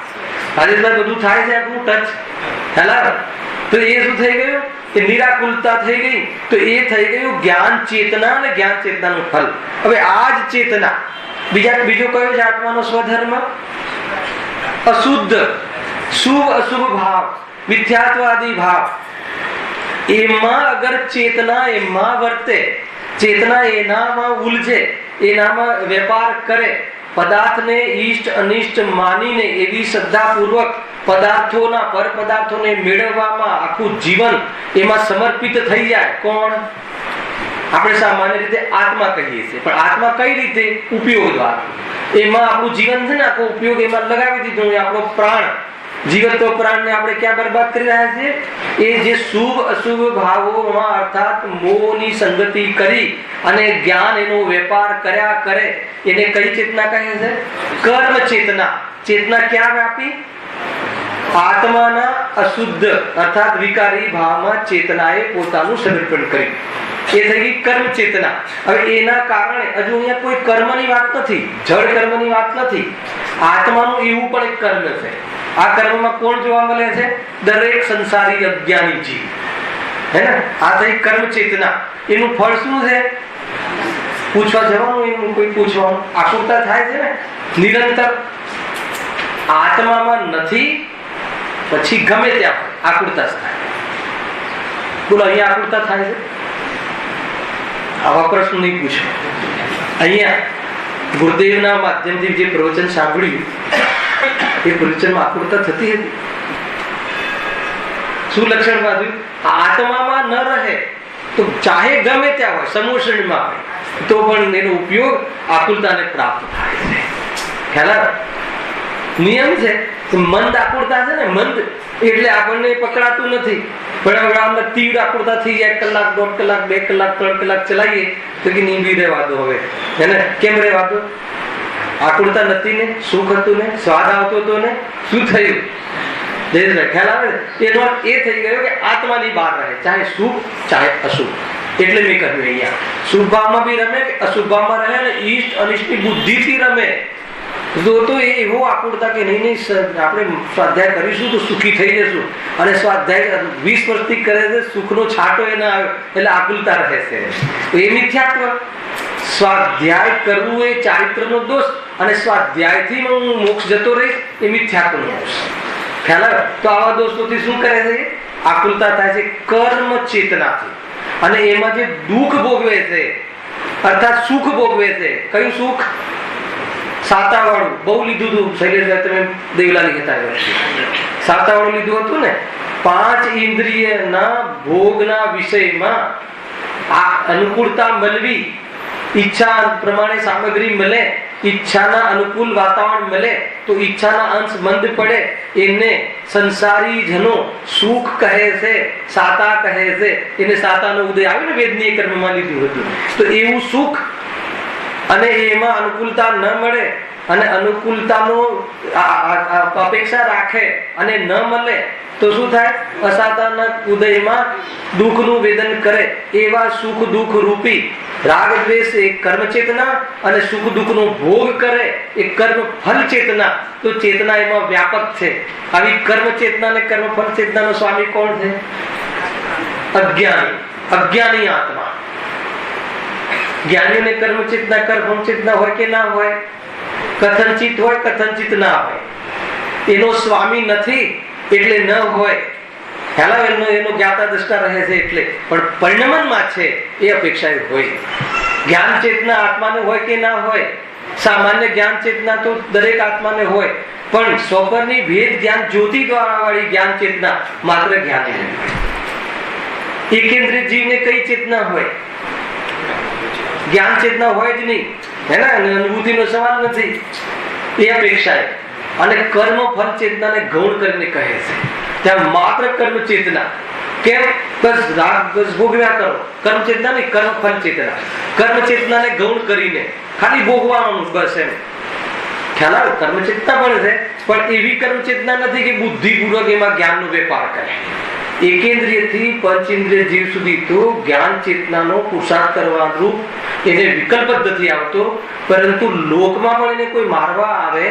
આજે બધું થાય છે આપણું ટચ. હેલા તો એ શું થઈ ગયું? એ નિરાકુલતા થઈ ગઈ. તો એ થઈ ગયું જ્ઞાન ચેતના અને જ્ઞાન ચેતનાનું ફલ. હવે આ જ ચેતના બીજો કયો છે આત્માનો સ્વધર્મ? અશુદ્ધ, શુભ અશુભ ભાવ, મિથ્યાત્વાદી ભાવ. એમાં અગર ચેતના એમાં વર્તે, ચેતના એનામાં ઉલझे, એનામાં વેપાર કરે, પદાર્થને ઈષ્ટ અનિષ્ટ માનીને એવી શ્રદ્ધાપૂર્વક પદાર્થોના પર પદાર્થોને મેળવવામાં આખું જીવન એમાં સમર્પિત થઈ જાય. કોણ? આપણે સામાન્ય રીતે આત્મા કહીએ છીએ, પણ આત્મા કઈ રીતે? ઉપયોગ દ્વારા. એમાં આપણું જીવન છે ને આખો ઉપયોગ એમાં લગાવી દીધું. આપણો પ્રાણ, જીવતો પ્રાણને આપણે ક્યાં બરબાદ કરી રહ્યા છીએ? એ જે શુભ અશુભ ભાવોમાં અર્થાત મોહની સંગતિ કરી અને જ્ઞાન એનો વેપાર કર્યા કરે એને કઈ ચેતના કહે છે? કર્મ ચેતના. ચેતના ક્યાં વ્યાપી? આત્માના અશુદ્ધ અર્થાત વિકારી ભાવમાં ચેતનાએ પોતાનું સમર્પણ કર્યું. એ થઈ ગઈ કર્મ ચેતના. હવે એના કારણે હજુ અહીંયા કોઈ કર્મની વાત નથી, જળ કર્મની વાત નથી. આત્માનું એવું પણ એક કર્મ છે. આ કર્મમાં કોણ જોવા મળે છે? દરેક સંસારી અજ્ઞાની જીવ. હે ને? આ થઈ કર્મ ચેતના. એનું ફળ શું છે? પૂછવા જવાનું, એનું કોઈ પૂછવાનું આકુરતા થાય છે ને નિરંતર. આત્મામાં નથી પછી ગમે ત્યાં આકુરતા થાય. બોલો અહીંયા આકુરતા થાય છે? આવા પ્રશ્ન નહીં પૂછો. અહીંયા ગુરુદેવના માધ્યમથી જે પ્રવચન સાંભળ્યું એ પ્રવચનમાં આકુરતા થતી હતી. શું લક્ષણ બાજુ? આત્મામાં ન રહે તો ચાહે ગમે ત્યાં હોય, સમોષણમાં હોય, તો પણ એનો ઉપયોગ આકુરતાને પ્રાપ્ત થાય છે. ખ્યાલ? નિયમ છે. મંદ આકુરતા છે ને, મંદ એટલે આપણને પકડાતું નથી. પણ તીવ્ર આકુરતા થઈ જાય, 1 કલાક, 1.5 કલાક, 2 કલાક, 3 કલાક ચલાવીએ તો કે નીંબી રહેવા દો. હવે એને કેમ રહેવા દો? આકુરતા નથી ને, સુખ હતું ને, સ્વાદ આવતો હતો ને, શું થયું? ખ્યાલ આવે? એનો અર્થ એ થઈ ગયો કે આત્માની બહાર રહે, ચાહે શુભ ચાહે અશુભ. એટલે મેં કહ્યું અહીંયા શુભ ભાવમાં બી રમે કે અશુભ ભાવમાં રહે અને ઈષ્ટ અનિષ્ટની બુદ્ધિથી રમે. તો એ એવો આકુરતા કે નહીં આપણે સ્વાધ્યાય કરીશું તો સુખી થઈ જશું, અને સ્વાધ્યાય 20 વર્ષથી કરે છે, સુખનો છાંટો એ ના આવ્યો એટલે આકુલતા રહે છે. એ મિથ્યાત્વ. સ્વાધ્યાય કરવું એ ચારિત્રનો દોષ, અને સ્વાધ્યાયથી હું મોક્ષ જતો રહીશ એ મિથ્યાત્વનો દોષ. ખ્યાલ આવે? તો આવા દોષોથી શું કરે છે? આકુલતા થાય છે કર્મ ચેતનાથી, અને એમાં જે દુઃખ ભોગવે છે અર્થાત સુખ ભોગવે છે, કયું સુખ? સાતાવાળું. બહુ લીધું હતું શૈલેષભાઈ, તમે દેવલાની કહેતા સાતાવાળું લીધું હતું ને. 5 ઇન્દ્રિયના ભોગના વિષયમાં આ અનુકૂળતા મળવી, ઈચ્છા પ્રમાણે સામગ્રી મળે, ઈચ્છાના અનુકૂળ વાતાવરણ મળે તો ઈચ્છાના અંશ મંદ પડે, એને સંસારી જનો સુખ કહે છે, સાતા કહે છે. એને સાતાનો ઉદય આવ્યો ને વેદનીય કર્મમાં લીધું હતું. તો એવું સુખ, અને એમાં અનુકૂળતા ન મળે અને અનુકૂળતાનો અપેક્ષા રાખે અને ન મળે તો શું થાય? અસાતાના ઉદયમાં દુઃખનું વેદન કરે. એવા સુખ દુઃખ રૂપી રાગ દ્વેષ એ કર્મ ચેતના, અને સુખ દુઃખનો ભોગ કરે એ કર્મ ફલ ચેતના. તો ચેતના એમાં વ્યાપક છે. આવી કર્મ ચેતના અને કર્મ ફલ ચેતનાનો સ્વામી કોણ છે? અજ્ઞાની, અજ્ઞાની આત્મા. જ્ઞાનીઓને કર્મ ચેતના કર્મ ચેતના હોય કે ના હોય? કથનચિત હોય, કથનચિત ના હોય. એનો સ્વામી નથી એટલે ન હોય. એનો જ્ઞાતા દ્રષ્ટા રહે છે એટલે, પણ પરિણમનમાં છે એ અપેક્ષા હોય. જ્ઞાન ચેતના આત્માને હોય કે ના હોય? સામાન્ય જ્ઞાન ચેતના તો દરેક આત્માને હોય, પણ સ્વપરની ભેદ જ્ઞાન જ્યોતિ દ્વારા વાળી જ્ઞાન ચેતના માત્ર જ્ઞાની. એકેન્દ્રિય જીવને કઈ ચેતના હોય? જ્ઞાન ચેતના હોય જ નહીં, હે ને? અનુભૂતિનો સવાલ નથી. એ અપેક્ષા. અને કર્મ ફલ ચેતનાને ગૌણ કરીને કહે છે. ત્યાં માત્ર કર્મ ચેતના. કેમ? બસ રાગ બસ ભોગવ્યા કરો. કર્મ ચેતના નહીં, કર્મ ફલ ચેતના. કર્મ ચેતનાને ગૌણ કરીને ખાલી ભોગવાનું બસ એમ ખ્યાલ આવે. કર્મ ચેતના પણ છે, પણ એવી કર્મ ચેતના નથી કે બુદ્ધિપૂર્વક એમાં જ્ઞાનનો વેપાર કરે. એકેન્દ્રિયથી પંચેન્દ્રિય જીવ સુધી તો જ્ઞાન ચેતનાનો પુરુષાર્થ કરવાનું એને વિકલ્પ જ નથી આવતો. પરંતુ લોકમાં પણ એને કોઈ મારવા આવે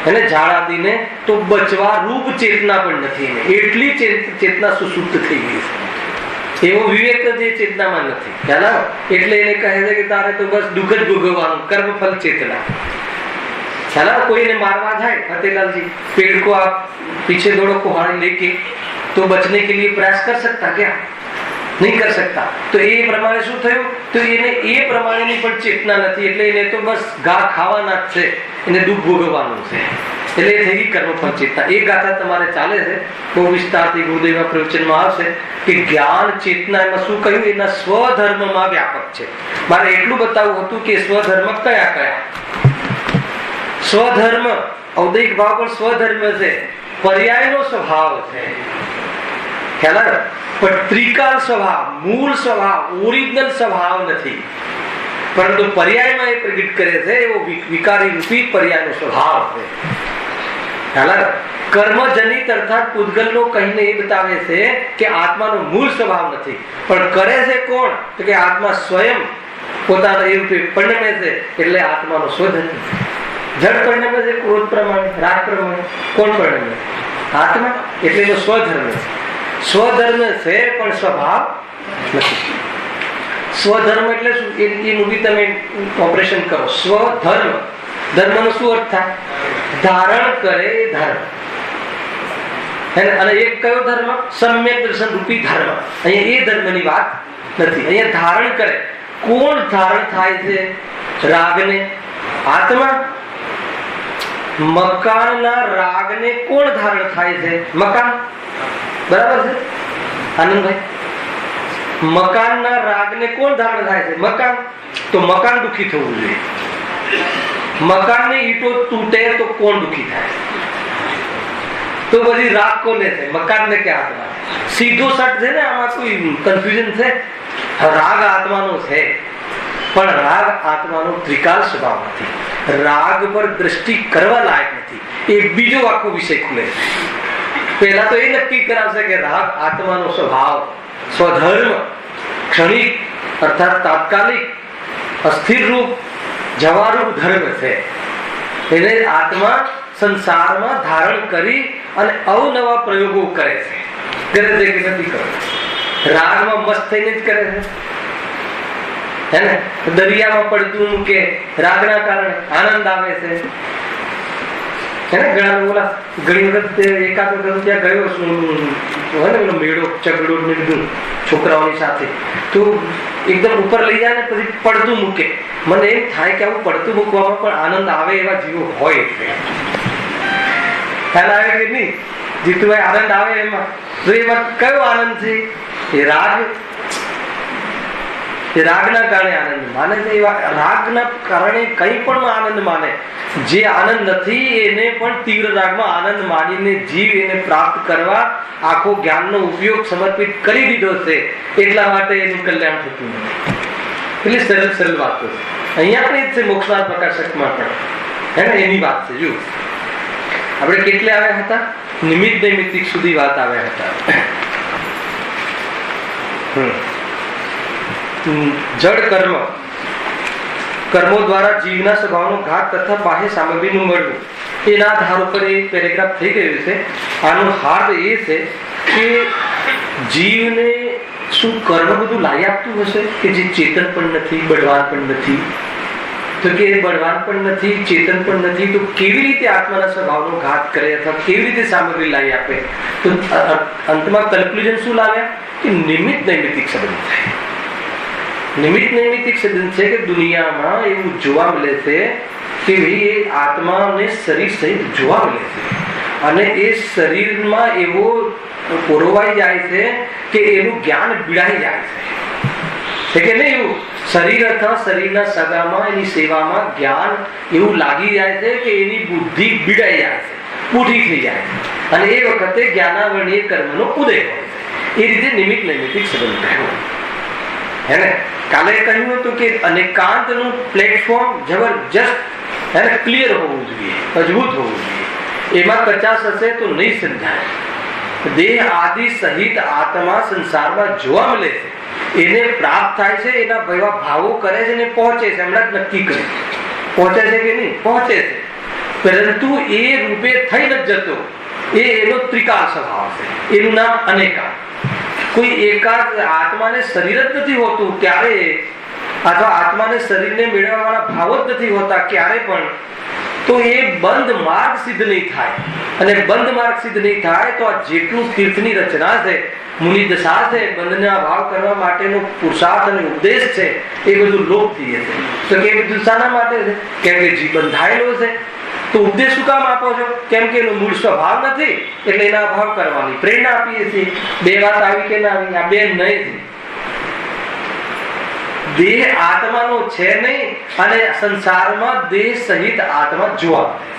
એને ઝાડાદીને તો બચવા રૂપ ચેતના પણ નથી. એટલી ચેતના સુસુપ્ત થઈ ગઈ છે. એવો વિવેક જે ચેતનામાં નથી. ખ્યાલ આવે? એટલે એને કહે છે કે તારે તો બસ દુઃખ જ ભોગવવાનું. કર્મ ફલ ચેતના. ખ્યાલ આવે? કોઈને મારવા જાય, ફતેલાલજી पेड़ को आप पीछे दौड़ो कुहाड़ी लेके, तो बचने के लिए प्रयास कर सकता क्या? नहीं कर सकता. तो એ પ્રમાણે શું થયું? તો એને એ પ્રમાણેની પણ ચેતના નથી. એટલે એને તો બસ ઘા ખાવાના જ છે, એને દુઃખ ભોગવવાનું છે. એટલે એ થઈ ગઈ કર્મ ફળ ચેતના. એ ગાથા તમારે ચાલે છે, બહુ વિસ્તારથી ગુરુદેવના પ્રવચનમાં આવશે કે જ્ઞાન ચેતના એમાં શું કહ્યું? એના સ્વધર્મમાં વ્યાપક છે. મારે એટલું બતાવવું હતું કે સ્વધર્મ કયા કયા? સ્વધર્મ ઔદૈહિક ભાવ પણ સ્વધર્મ છે, પર્યાયનો સ્વભાવ છે. ખ્યાલ આવે? પણ ત્રિકાલ સ્વભાવ, મૂળ સ્વભાવ, ઓરિજિનલ સ્વભાવ નથી, પરંતુ પર્યાયમાં એ પ્રગટ કરે છે. એવો વિકારી રૂપી પર્યાયનો સ્વભાવ છે. ખ્યાલ આવે? કર્મજનિત અર્થાત પૂતગલનો કહીને એ બતાવે છે કે આત્માનો મૂળ સ્વભાવ નથી, પણ કરે છે કોણ? તો કે આત્મા સ્વયં પોતાના એ રૂપે પરિણમે છે. એટલે આત્માનો સ્વધર્મ. જડ પરિણમે છે ક્રોધ પ્રમાણે, રાગ પ્રમાણે. કોણ પરિણમે? આત્મા. એટલે એનો સ્વધર્મ છે. સ્વધર્મ છે પણ સ્વભાવ નથી. સ્વધર્મ એટલે શું? એનું બી તમે ઓપરેશન કરો. સ્વધર્મ, ધર્મનો શું અર્થ થાય? ધારણ કરે એ ધર્મ. અને એક કયો ધર્મ? સમ્યક દર્શન રૂપી ધર્મ. અહીંયા એ ધર્મની વાત નથી. અહીંયા ધારણ કરે. કોણ ધારણ થાય છે રાગને? આત્મા. મકાનના રાગને કોણ ધારણ થાય છે? મકાન. બરાબર છે આનંદભાઈ? મકાનના રાગને કોણ ધારણ થાય છે? મકાન. તો મકાન દુઃખી થવું જોઈએ. મકાનની ઈંટો તૂટે તો કોણ દુઃખી થાય? તો પછી રાગ કોને છે? મકાનને કે આત્મા? સીધો સટ છે ને, આમાં કોઈ કન્ફ્યુઝન છે? રાગ આત્માનો છે, પણ રાગ આત્માનો ત્રિકાલ સ્વભાવ નથી. રાગ પર દ્રષ્ટિ કરવા લાયક નથી. એ બીજો આખો વિષય ખુલે. પહેલા તો એ નક્કી કરાવશે કે રાગ આત્માનો સ્વભાવ, સ્વધર્મ, ક્ષણિક અર્થાત તાત્કાલિક, અસ્થિર રૂપ, જવારૂપ ધર્મ છે. એને આત્મા સંસારમાં ધારણ કરી અને અવનવા પ્રયોગો કરે છે. કરે છે કે નથી કરે? રાગમાં મસ્ત થઈને જ કરે છે. હે ને? દરિયામાં પડતું મૂકે, રાગના કારણે આનંદ આવે છે. હે ને? ઘણી વખત એકાદ વખત ત્યાં ગયો છું હોય ને પેલો મેળો ચગડો ને બધું છોકરાઓની સાથે, તો એકદમ ઉપર લઈ જાય ને પછી પડતું મૂકે. મને એમ થાય કે આવું પડતું મૂકવામાં પણ આનંદ આવે એવા જીવો હોય. ખ્યાલ આવે કે નહીં જીતુભાઈ? આનંદ આવે એમાં. તો એમાં કયો આનંદ છે? એ રાગના કારણે આનંદ માને છે. એવા રાગના કારણે કંઈ પણ આનંદ માને. જે આનંદ નથી એને પણ તીવ્ર રાગમાં આનંદ માનીને જીવ એને પ્રાપ્ત કરવા આખો જ્ઞાનનો ઉપયોગ સમર્પિત કરી દીધો છે. એટલા માટે એનું કલ્યાણ થતું નથી. એટલે સરળ સરળ વાતો છે. અહીંયા પણ એ જ છે મોક્ષનાથ પ્રકાશકમાં પણ, હે ને? એની વાત છે. જો આપણે કેટલે આવ્યા હતા? નિમિત્ત નૈમિત્તિક સુધી વાત આવ્યા હતા. જડ કર્મો દ્વારા જીવના સ્વભાવનો ઘાત તથા બાહ્ય સામગ્રીનું મળવું, એના આધાર ઉપર એક પેરેગ્રાફ થઈ ગયું છે. આનો હાર્દ એ છે કે જીવને શું કર્મ બધું લાવી આપતું હશે કે જે ચેતન પણ નથી, બળવાન પણ નથી? તો કે બળવાન પણ નથી, ચેતન પણ નથી, તો કેવી રીતે આત્માના સ્વભાવનો ઘાત કરે અથવા કેવી રીતે સામગ્રી લાવી આપે? તો અંતમાં કન્ક્લુઝન શું લાવ્યા કે નિમિત્ત નૈમિત્તિક સંબંધ થાય. નિમિત્ત નૈમિત્તિક સંબંધ છે કે દુનિયામાં એવું જોવા મળે છે કે ભાઈ એ આત્માને શરીર સહિત જોવા મળે છે અને એ શરીરમાં એવો પોરવાઈ જાય છે કે એનું જ્ઞાન બીડાઈ જાય છે કે નહીં? એવું શરીર અથવા શરીરના સગામાં એની સેવામાં જ્ઞાન એવું લાગી જાય છે કે એની બુદ્ધિ બીડાઈ જાય છે, પૂઠી થઈ જાય છે, અને એ વખતે જ્ઞાનાવરણીય કર્મનો ઉદય હોય છે. એ રીતે નિમિત્ત નૈમિત્તિક સંબંધ થયો. હે ને? કાલે કહ્યું હતું કે અનેકાંતનું પ્લેટફોર્મ જબરજસ્ત હે ને, ક્લિયર હોવું જોઈએ, મજબૂત હોવું જોઈએ. એમાં કચાશ હશે તો નહીં સમજાય. દેહ આદિ સહિત આત્મા સંસારમાં જોવા મળે છે, એને પ્રાપ્ત થાય છે, એના એવા ભાવો કરે છે ને પહોંચે છે. હમણાં જ નક્કી કર્યું પહોંચે છે કે નહીં? પહોંચે છે, પરંતુ એ રૂપે થઈ નથી જતો. એ એનો ત્રિકાળ સ્વભાવ છે. એનું નામ અનેકાંત. કોઈ એકાદ આત્માને શરીર જ નથી હોતું ક્યારે, અથવા આત્માને શરીરને મેળવવા વાળા ભાવો જ નથી હોતા ક્યારે પણ, તો એ બંધ માર્ગ સિદ્ધ નહીં થાય. અને બંધ માર્ગ સિદ્ધ નહીં થાય તો આ જેટલું તીર્થની રચના છે, મુનિ દશા છે, બંધને અભાવ કરવા માટેનો પુરુષાર્થ અને ઉપદેશ છે, એ બધું લોપ થઈ જશે. તો કે બધું શાના માટે છે? કેમ કે જીવ બંધાયેલો છે. તો ઉપદેશ શું કામ આપો છો? કેમ કે એનો મૂળ સ્વભાવ નથી, એટલે એના અભાવ કરવાની પ્રેરણા આપીએ છીએ. બે વાત આવી કે ના આવી? આ બે નહીં. દેહ આત્માનો છે નહીં અને સંસારમાં દેહ સહિત આત્મા જોવા મળે.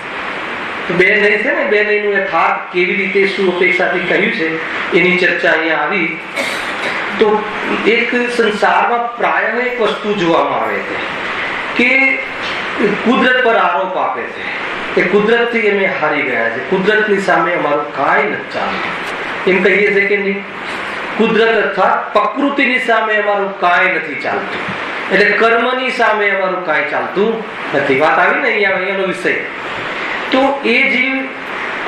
તો બે નહીં છે ને, બે નહીંનું યથાર્થ કેવી રીતે શું અપેક્ષાથી કહ્યું છે એની ચર્ચા અહીંયા આવી. તો એક સંસારમાં પ્રાય એક વસ્તુ જોવામાં આવે છે કે કુદરત પર આરોપ આપે છે કે કુદરતથી અમે હારી ગયા છે, કુદરતની સામે અમારું કાંઈ નથી ચાલતું. એમ કહીએ છીએ કે નહીં? કુદરત અર્થાત પ્રકૃતિની સામે અમારું કાંઈ નથી ચાલતું, એટલે કર્મની સામે અમારું કાંઈ ચાલતું નથી. વાત આવી ને અહીંયાનો વિષય. તો એ જીવ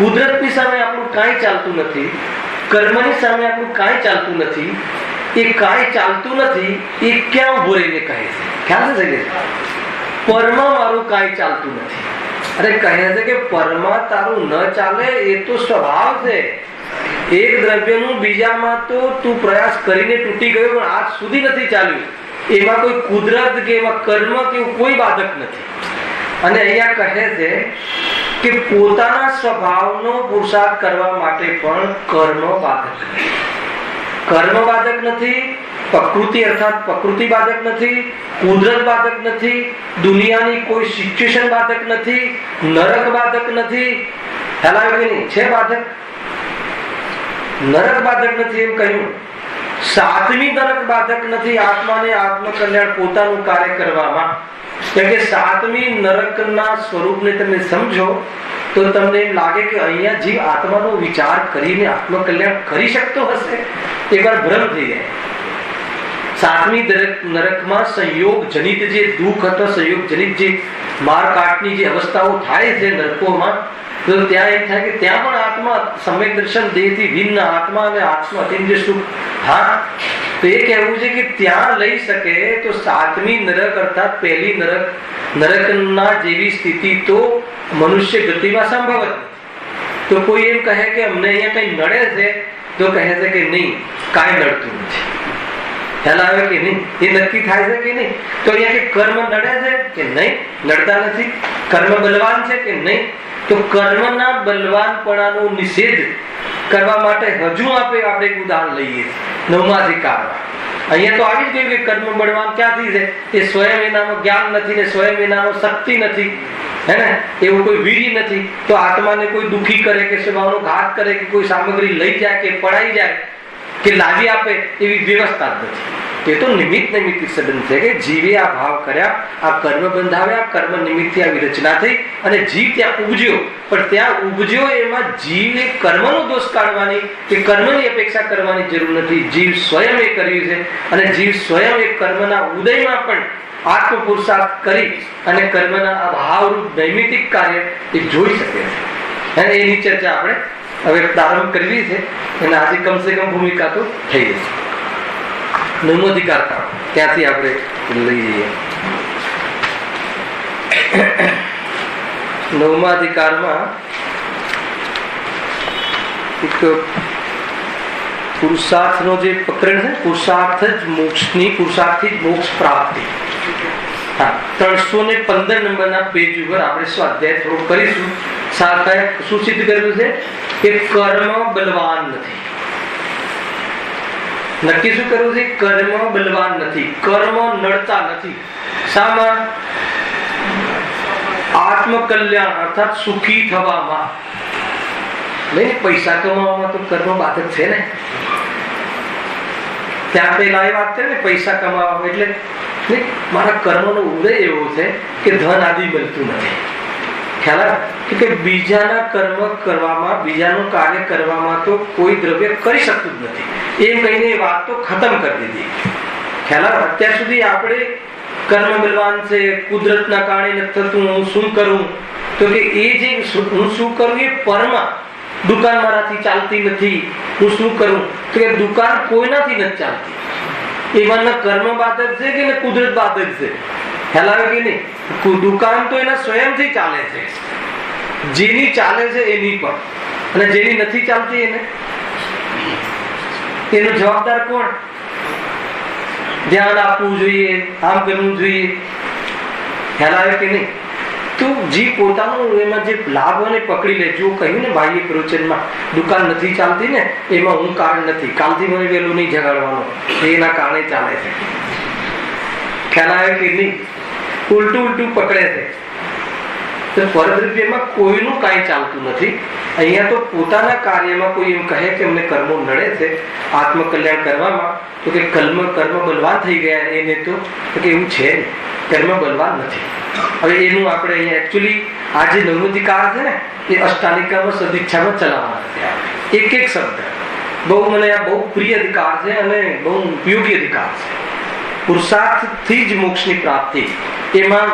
કુદરતની સામે આપણું કાંઈ ચાલતું નથી, કર્મની સામે આપણું કાંઈ ચાલતું નથી, એ કાંઈ ચાલતું નથી, એ ક્યાં ઉભો રહીને કહે છે? ખ્યાલ છે? પરમાં મારું કાંઈ ચાલતું નથી. અરે કહે છે કે પરમાં તારું ન ચાલે એ તો સ્વભાવ છે. એક દ્રવ્યનું બીજામાં તો તું પ્રયાસ કરીને તૂટી ગયો પણ આજ સુધી નથી ચાલ્યું. એમાં કોઈ કુદરત કે એમાં કર્મ કે કોઈ બાધક નથી. અને અહીંયા કહે છે કે પોતાના સ્વભાવનો પુરુષાર્થ કરવા માટે પણ કર્મ બાધક નથી. કર્મ બાધક નથી, પ્રકૃતિ અર્થાત પ્રકૃતિ બાધક નથી, કુદરત બાધક નથી, દુનિયાની કોઈ સિચ્યુએશન બાધક નથી, નરક બાધક નથી. ખ્યાલ આવ્યો કે નહીં? છે બાધક? નરક બાધક નથી એમ કહ્યું. સાતમી નરક બાધક નથી આત્માને આત્મકલ્યાણ પોતાનું કાર્ય કરવામાં. કેમ કે સાતમી નરકના સ્વરૂપને તમે સમજો તો તમને એમ લાગે કે અહીંયા જીવ આત્માનો વિચાર કરીને આત્મકલ્યાણ કરી શકતો હશે. એકવાર ભ્રમ થઈ જાય. સાતમી નરકમાં સંયોગ જનિત જે દુઃખ અથવા સંયોગ જનિત જે મારકાટની જે અવસ્થાઓ થાય છે નરકોમાં, તો ત્યાં એમ થાય કે ત્યાં પણ આત્મા સમ્યક દર્શન દેહથી ભિન્ન આત્મા અને આત્મા અતિન્દ્રિય સુખ. હા, તો એ કહેવું છે કે ત્યાં લઈ શકે તો સાતમી નરક અર્થાત પહેલી નરકના જેવી સ્થિતિ તો મનુષ્ય ગતિમાં સંભવ જ. તો કોઈ એમ કહે કે અમને અહીંયા કઈ નડે છે તો કહે છે કે નહીં, કાંઈ નડતું નથી. ખ્યાલ આવે કે નહીં? એ નક્કી થાય છે કે નહીં? તો અહીંયા કે કર્મ નડે છે કે નહીં? નડતા નથી. કર્મ બલવાન છે કે નહીં? તો કર્મના બલવાનપણાનો નિષેધ કરવા માટે હજુ આપણે એક ઉદાહરણ લઈએ છીએ 9મા અધિકારમાં. અહીંયા તો આવી જ ગયું કે કર્મ બળવાન ક્યાંથી છે? એ સ્વયં એનામાં જ્ઞાન નથી ને સ્વયં એનામાં શક્તિ નથી, હે ને? એવું કોઈ વીર્ય નથી. તો આત્માને કોઈ દુખી કરે કે સ્વભાવનો ઘાત કરે કે કોઈ સામગ્રી લઈ જાય કે પડાઈ જાય કે લાવી આપે એવી વ્યવસ્થા જ નથી. એ તો નિમિત્ત નૈમિત્તિક સંબંધ છે કે જીવે આ ભાવ કર્યા, આ કર્મ બંધાવ્યા, કર્મ નિમિત્તથી આવી રચના થઈ અને જીવ ત્યાં ઉપજ્યો. પણ ત્યાં ઉપજ્યો એમાં જીવે કર્મનો દોષ કાઢવાની કે કર્મની અપેક્ષા કરવાની જરૂર નથી. જીવ સ્વયં એ કર્યું છે અને જીવ સ્વયં એ કર્મના ઉદયમાં પણ આત્મ પુરુષાર્થ કરી અને કર્મના અભાવરૂપ નૈમિત્તિક કાર્ય એ જોઈ શકે છે. અને એની ચર્ચા આપણે હવે પ્રારંભ કરવી છે અને આજે કમસે કમ ભૂમિકા તો થઈ ગઈ છે. 9મો અધિકાર ત્યાંથી આપણે લઈ જઈએ. 9મા અધિકારમાં એક પુરુષાર્થનો જે પ્રકરણ છે, પુરુષાર્થ જ મોક્ષની, પુરુષાર્થથી જ મોક્ષ પ્રાપ્તિ. 315 નંબરના પેજ ઉપર આપણે સ્વાધ્યાય થોડો કરીશું. સાથે શું સિદ્ધ કર્યું છે કે કર્મ બલવાન નથી. નક્કી શું કરવું છે? કર્મ બલવાન નથી, કર્મ નડતા નથી. શામાં? આત્મકલ્યાણ અર્થાત સુખી થવામાં. નહીં, પૈસા કમાવામાં તો કર્મ બાધક છે ને. ત્યાં પેલા એ વાત છે ને, પૈસા કમાવામાં એટલે મારા કર્મનો ઉદય એવો છે કે ધન આદિ મળતું નથી. ખ્યાલ આવે કે બીજાના કર્મ કરવામાં, બીજાનું કાર્ય કરવામાં તો કોઈ દ્રવ્ય કરી શકતું જ નથી. એ કહીને વાત તો ખતમ કરી દીધી. ખ્યાલ આવે? અત્યાર સુધી આપણે કર્મ બલવાન છે, કુદરતના કારણે નથી થતું, હું શું કરું? તો કે એ જે હું શું કરું એ પરમાં, દુકાન મારાથી ચાલતી નથી, હું શું કરું? તો કે દુકાન કોઈનાથી નથી ચાલતી. એમાંના કર્મ બાધક છે કે કુદરત બાધક છે? ખ્યાલ આવે કે નહીં? દુકાન તો એના સ્વયંથી ચાલે છે. જેની ચાલે છે એની પણ, અને જેની નથી ચાલતી એને એનો જવાબદાર કોણ? ધ્યાન આપવું જોઈએ, આમ કરવું જોઈએ. ખ્યાલ આવે કે નહીં? તો જે પોતાનું એમાં જે લાભ અને પકડી લે. જો કહ્યું ને બાહ્ય પ્રવચનમાં, દુકાન નથી ચાલતી ને એમાં હું કારણ નથી, કાલથી મને વહેલું નહીં જગાડવાનો, એના કારણે ચાલે છે. ખ્યાલ આવે કે નહીં? ઉલટું પકડે છે. તો પરદ્રવ્યમાં કોઈનું કાંઈ ચાલતું નથી. અહીંયા તો પોતાના કાર્યમાં કોઈ એમ કહે કે અમને કર્મો નડે છે આત્મકલ્યાણ કરવામાં, તો કે કર્મ બલવાન થઈ ગયા એને તો કે એવું છે, કર્મ બલવાન નથી. હવે એનું આપણે અહીંયા એકચ્યુઅલી આ જે 9મો અધિકાર છે ને એ અષ્ટાલિકામાં સદિચ્છામાં ચલાવવાના છે. એક શબ્દ બહુ મને આ બહુ પ્રિય અધિકાર છે અને બહુ ઉપયોગી અધિકાર છે. પુરુષાર્થથી જ મોક્ષની પ્રાપ્તિ. એમાં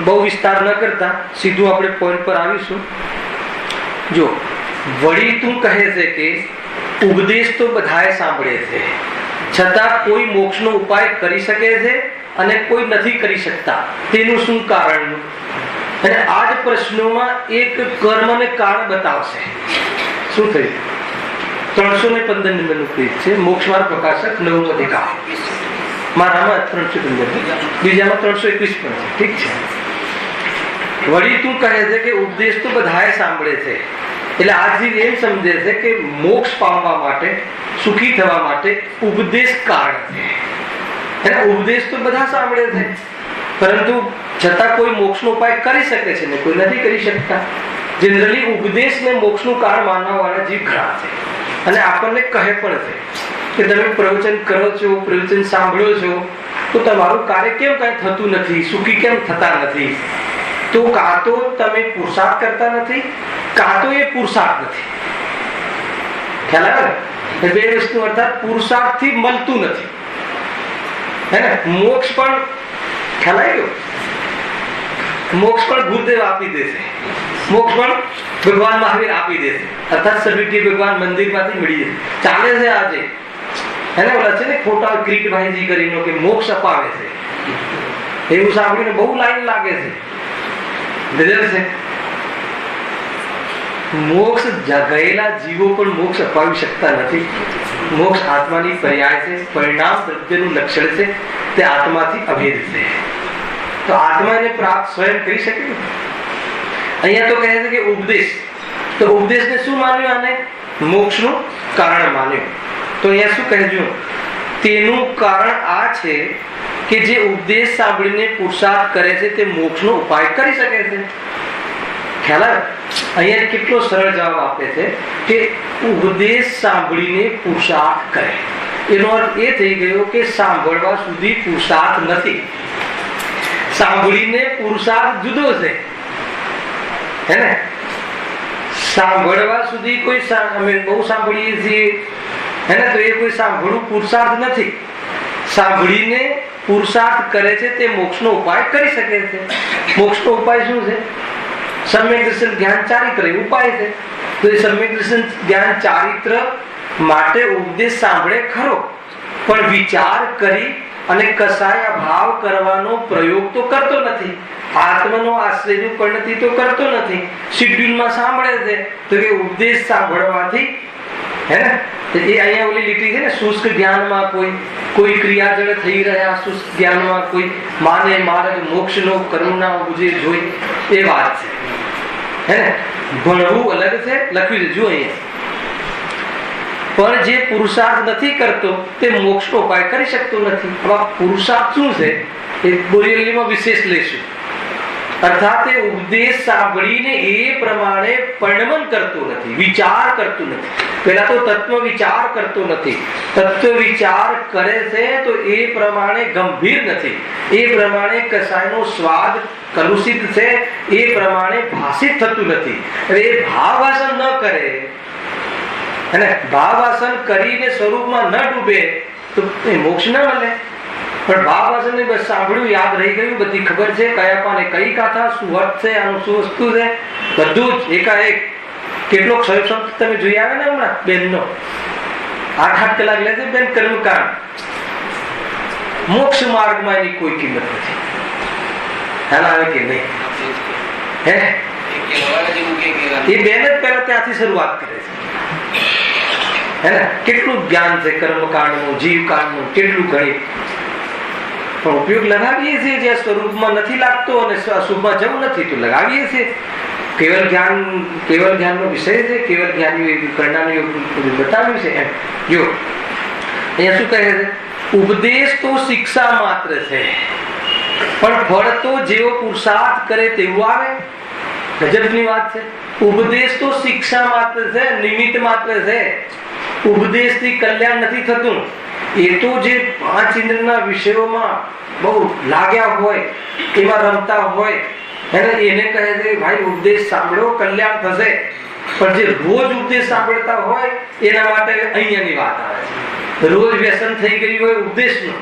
બહુ વિસ્તાર ન કરતા સીધું આપણે પોઈન્ટ પર આવીશું. જો વળી તું કહે છે કે ઉપદેશ તો બધાએ સાંભળે છે, છતાં કોઈ મોક્ષનો ઉપાય કરી શકે છે અને કોઈ નથી કરી શકતા. તેનું શું કારણ? અને આ જ પ્રશ્નોમાં એક કર્મને કારણ બતાવશે. શું થયું? 315 નંબરનું પેજ છે, મોક્ષમાર્ગ પ્રકાશક 9મો અધિકાર. મારામાં 315, બીજામાં 321 પણ છે. ઠીક છે. વળી તું કહે છે કે ઉપદેશ તો બધાએ સાંભળે છે, એટલે આજી એમ સમજે છે કે મોક્ષ પામવા માટે, સુખી થવા માટે ઉપદેશ કારણ છે. ઉપદેશ તો બધા સાંભળે છે, પરંતુ છતાં કોઈ મોક્ષનો ઉપાય કરી શકે છે ને કોઈ નથી કરી શકતા. જનરલી ઉપદેશને મોક્ષનું કારણ માનવા વાળા જીવ ઘણા છે અને આપણને કહે પણ છે કે તમે પ્રવચન કરો છો, પ્રવચન સાંભળો છો, તો તમારું કાર્ય કેમ કઈ થતું નથી, સુખી કેમ થતા નથી? તો કાં તો તમે પુરુષાર્થ કરતા નથી, કાં તો એ પુરુષાર્થ નથી. ખ્યાલ આવે? બે વસ્તુ અર્થાત પુરુષાર્થથી મળતું નથી. હે ને? મોક્ષ પણ ખ્યાલ આવ્યો? મોક્ષ પણ ગુરુદેવ આપી દેશે, મોક્ષ પણ ભગવાન મહાવીર આપી દેશે, અર્થાત સર્વિટી ભગવાન મંદિરમાંથી મળી જશે. ચાલે છે આજે. એને ઓલા છે ને ખોટા કિરીટભાઈજી કરીને કે મોક્ષ અપાવે છે, એવું સાંભળીને બહુ લાઈન લાગે છે. ગજબ છે. મોક્ષ ગયેલા જીવો પણ મોક્ષ અપાવી શકતા નથી. મોક્ષ આત્માની પર્યાય છે, પરિણામ દ્રવ્યનું લક્ષણ છે, તે આત્માથી અભેદ છે. તો આત્મા એને પ્રાપ્ત સ્વયં કરી શકે. અહીંયા તો કહે છે કે ઉપદેશ, તો ઉપદેશને શું માન્યું? આને મોક્ષનું કારણ માન્યું. તો અહીંયા શું કહેજો? તેનું કારણ આ છે કે જે ઉપદેશ સાંભળીને પુરુષાર્થ કરે છે તે મોક્ષનો ઉપાય કરી શકે છે. ખ્યાલ આવે? અહીંયા કેટલો સરળ જવાબ આપે છે કે ઉપદેશ સાંભળીને પુરુષાર્થ કરે. એનો અર્થ એ થઈ ગયો કે સાંભળવા સુધી પુરુષાર્થ નથી. સાંભળીને પુરુષાર્થ જુદો છે, હે ને? સાંભળવા સુધી કોઈ અમે બહુ સાંભળીએ છીએ, હે ને? તો એ કોઈ સાંભળવું પુરુષાર્થ નથી. સાંભળીને પુરુષાર્થ કરે છે તે મોક્ષનો ઉપાય કરી શકે છે. મોક્ષનો ઉપાય શું છે? સમ્યક દર્શન જ્ઞાન ચારિત્ર એ ઉપાય છે. તો એ સમ્યક દર્શન જ્ઞાન ચારિત્ર માટે ઉપદેશ સાંભળે ખરો, પણ વિચાર કરી અને કસાય ભાવ કરવાનો પ્રયોગ તો કરતો નથી. આત્માનો આશ્રયનું પરિણતિ તો કરતો નથી. શિડ્યુલમાં સાંભળે છે તો એ ઉપદેશ સાંભળવાથી, હે ને? એ અહીંયા ઓલી લીટી છે ને, શુષ્ક જ્ઞાનમાં કોઈ ક્રિયાજળ થઈ રહ્યા, શુષ્ક જ્ઞાનમાં કોઈ માને માર્ગ મોક્ષનો કરુણા બુજે જોઈ, એ વાત છે, હે ને? ભણવું અલગ છે, લખ્યું છે જો અહીંયા. પણ જે પુરુષાર્થ નથી કરતો તે મોક્ષનો ઉપાય કરી શકતો નથી. હવે પુરુષાર્થ શું છે એ બોરીવલીમાં વિશેષ લેશું. અર્થાત એ ઉપદેશ સાંભળીને એ પ્રમાણે પરિણમન કરતો નથી, વિચાર કરતો નથી. પેલા તો તત્વ વિચાર કરતો નથી. તત્વ વિચાર કરે છે તો એ પ્રમાણે ગંભીર નથી, એ પ્રમાણે કસાયનો સ્વાદ કલુષિત છે, એ પ્રમાણે ભાષિત થતું નથી. હવે એ ભાવવાસન ન કરે અને ભાવવાસન કરીને સ્વરૂપમાં ન ડૂબે તો એ મોક્ષ ન મળે. પણ ભાવવાસન ને બસ સાંભળ્યું, યાદ રહી ગયું, બધી ખબર છે કયા પાને કઈ ગાથા, શું અર્થ છે, આનું શું વસ્તુ છે, બધું જ એકાએક. કેટલોક સંત તમે જોઈ આવે ને હમણાં બેનનો 8-8 કલાક લે છે બેન કર્મકાંડ. મોક્ષ માર્ગમાં એની કોઈ કિંમત નથી. ખ્યાલ આવે કે નહીં? હે, એ બેન જ પહેલા ત્યાંથી શરૂઆત કરે છે, હે ને? કેટલું જ્ઞાન છે કર્મકાંડનું, જીવકાંડનું, કેટલું ગણિત. પણ ઉપયોગ લગાવીએ છીએ જ્યાં સ્વરૂપમાં નથી લાગતો અને અશુભમાં જવું નથી તો લગાવીએ છીએ. કેવલ જ્ઞાનનો વિષય છે, કેવલ જ્ઞાનની કરણાનું બતાવ્યું છે. એમ જો અહીંયા શું કહે છે? ઉપદેશ તો શિક્ષા માત્ર છે, પણ ફળ તો જેવો પુરુષાર્થ કરે તેવું આવે. ગજબની વાત છે. ઉપદેશ તો શિક્ષા માત્ર છે, નિમિત્ત માત્ર છે. ઉપદેશથી કલ્યાણ નથી થતું. એ તો જે 5 ઇન્દ્રના વિષયોમાં બહુ લાગ્યા હોય, એમાં રમતા હોય, એને કહે છે ભાઈ ઉપદેશ સાંભળો, કલ્યાણ થશે. પણ જે રોજ ઉપદેશ સાંભળતા હોય એના માટે અહીંયાની વાત આવે છે. રોજ વ્યસન થઈ ગયું હોય ઉપદેશનું,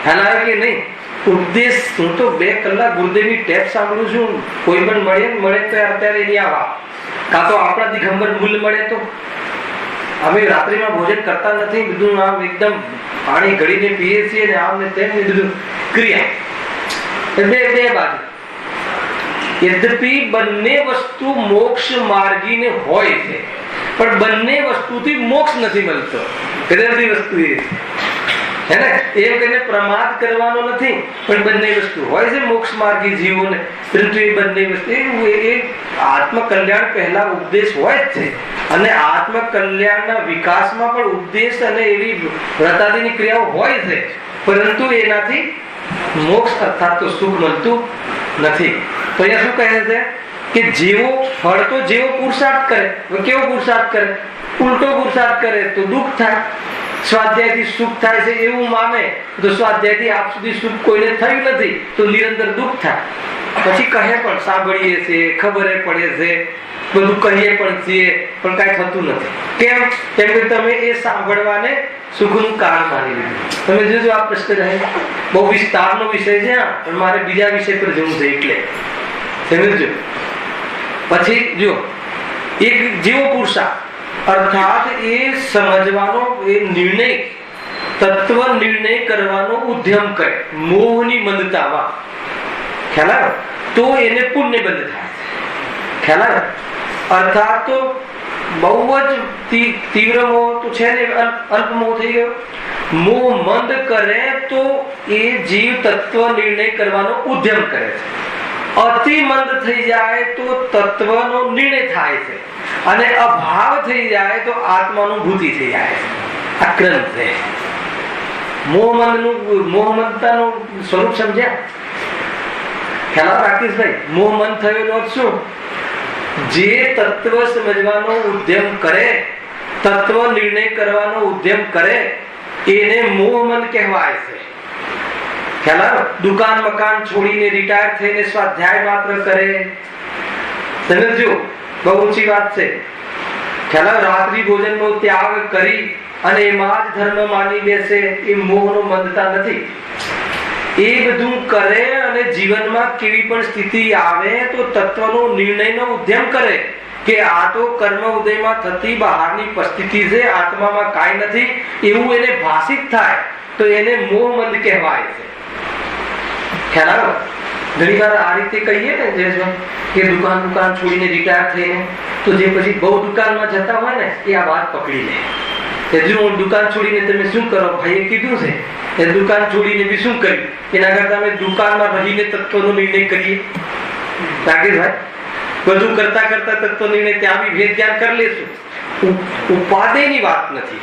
ખ્યાલ આવે કે નહીં? ઉપદેશ હું તો 2 કલાક ગુરુદેવની ટેપ સાંભળું છું. કોઈ પણ મળે તો અત્યારે એની આવા, કાં તો આપણા દિગંબર મૂલ મળે તો. અમે રાત્રિમાં ભોજન કરતા નથી, બધું આમ એકદમ પાણી ઘડીને પીએ છીએ ને આમ ને તેમ ને બધું ક્રિયા. બે બાજુ. યદ્યપિ બંને વસ્તુ મોક્ષ માર્ગીને હોય છે, પણ બંને વસ્તુથી મોક્ષ નથી મળતો. કુદરતી વસ્તુ એ હે ને? એમ કહીને પ્રમાદ કરવાનો નથી, પણ બંને વસ્તુ હોય છે મોક્ષ માર્ગી જીવોને. પરંતુ એ બંને વસ્તુ એ આત્મકલ્યાણ પહેલા ઉપદેશ હોય જ છે, અને આત્મકલ્યાણના વિકાસમાં પણ ઉપદેશ અને એવી વ્રતાદિની ક્રિયાઓ હોય છે, પરંતુ એનાથી મોક્ષ અર્થાત તો સુખ મળતું નથી. તો અહીંયા શું કહે છે કે જેવો ફળ તો જેવો પુરુષાર્થ કરે. કેવો પુરુષાર્થ કરે? ઉલટો પુરુષાર્થ કરે તો દુઃખ થાય. સ્વાધ્યાયથી સુખ થાય છે એવું માને તો સ્વાધ્યાયથી આપ સુધી સુખ કોઈને થયું નથી તો નિરંતર દુઃખ થાય. પછી કહે પણ સાંભળીએ છીએ, ખબરે પડે છે, બધું કહીએ પણ છીએ, પણ કાંઈ થતું નથી. કેમ? કેમ કે તમે એ સાંભળવાને સુખનું કારણ માની લીધું. તમે જોજો આ પ્રશ્ન રહે બહુ વિસ્તારનો વિષય છે, પણ મારે બીજા વિષય પર જવું છે એટલે સમજો. પછી જો એક જેવો પુરુષાર્થ અર્થાત એ સમજવાનો, એ નિર્ણય, તત્વ નિર્ણય કરવાનો ઉદ્યમ કરે મોહની મંદતામાં, ખ્યાલ આવે તો એને પુણ્ય બંધ થાય. ખ્યાલ આવે? અર્થાત તો બહુ જ તીવ્ર મોહ તો છે ને, અલ્પ મોહ થઈ ગયો. મોહ મંદ કરે તો એ જીવ તત્વ નિર્ણય કરવાનો ઉદ્યમ કરે છે. અતિ મંદ થઈ જાય તો તત્વનો નિર્ણય થાય છે, અને અભાવ થઈ જાય તો આત્માનુભૂતિ થઈ જાય છે. આ ક્રમ છે. મોહમંદતાનું સ્વરૂપ સમજ્યા? ખ્યાલ રાકેશભાઈ, મોહમંદ થયો શું? જે તત્વ સમજવાનો ઉદ્યમ કરે, તત્વ નિર્ણય કરવાનો ઉદ્યમ કરે, એને મોહમંદ કહેવાય છે. ખ્યાલ આવે? દુકાન મકાન છોડીને રિટાયર થઈને સ્વાધ્યાય માત્ર કરે, સમજો, બહુ ઊંચી વાત છે. ખ્યાલ આવે? રાત્રિ ભોજનનો ત્યાગ કરી અને એમાં જ ધર્મ માની બેસે, એ મોહનો મંદતા નથી. એ બધું કરે અને જીવનમાં કેવી પણ સ્થિતિ આવે તો તત્વનો નિર્ણયનો ઉદ્યમ કરે કે આ તો કર્મ ઉદયમાં થતી બહારની પરિસ્થિતિ છે, આત્મામાં કાંઈ નથી, એવું એને ભાષિત થાય તો એને મોહમંદ કહેવાય છે. ખ્યાલ આવે? ઘણી વાર આ રીતે કહીએ ને જે કે દુકાન છોડીને રિટાયર થઈને, તો જે પછી બહુ દુકાનમાં જતા હોય ને એ આ વાત પકડી લે કે જો દુકાન છોડીને તમે શું કરો, ભાઈએ કીધું છે એ દુકાન છોડીને બી શું કર્યું, એના કરતા અમે દુકાનમાં રહીને તત્વનો નિર્ણય કરીએ. રાકેશભાઈ, બધું કરતા કરતા તત્વ નિર્ણય ત્યાં બી ભેદ જ્ઞાન કરી લેશું. ઉપાદેયની વાત નથી.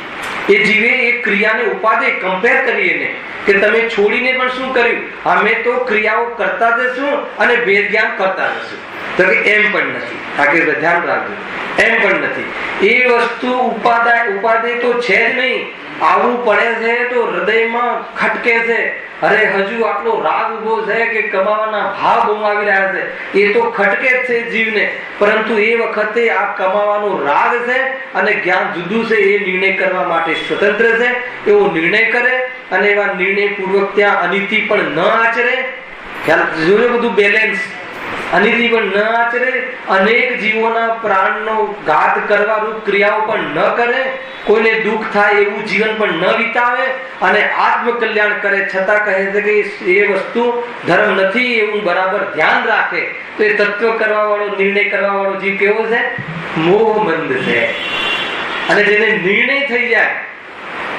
એ જીવે એ ક્રિયાને ઉપાદેય કમ્પેર કરીએ કે તમે છોડીને પણ શું કર્યું, અમે તો ક્રિયાઓ કરતા જશું અને ભેદ જ્ઞાન કરતા જશું. તો કે એમ પણ નથી. રાકેશભાઈ ધ્યાન રાખજો, એમ પણ નથી. એ વસ્તુ ઉપાદેય તો છે જ નહીં. આવવું પડે છે તો હૃદયમાં ખટકે છે, અરે હજુ આટલો રાગ ઉભો છે કે કમાવાના ભાવ બહુ આવી રહ્યા છે, એ તો ખટકે જ છે જીવને. પરંતુ એ વખતે આ કમાવાનો રાગ છે અને જ્ઞાન જુદું છે, એ નિર્ણય કરવા માટે સ્વતંત્ર છે. એવો નિર્ણય કરે અને એવા નિર્ણય પૂર્વક ત્યાં અનિતિ પણ ન આચરે. ખ્યાલ જોયું? બધું બેલેન્સ. અનિતિ પણ ન આચરે, અનેક જીવોના પ્રાણનો ઘાત કરવા રૂપ ક્રિયાઓ પણ ન કરે, કોઈને દુઃખ થાય એવું જીવન પણ ન વિતાવે, અને આત્મકલ્યાણ કરે છતાં કહે છે કે એ વસ્તુ ધર્મ નથી એવું બરાબર ધ્યાન રાખે, તો એ તત્વ કરવા વાળો, નિર્ણય કરવા વાળો જીવ કેવો છે? મોહમંદ છે. અને જેને નિર્ણય થઈ જાય,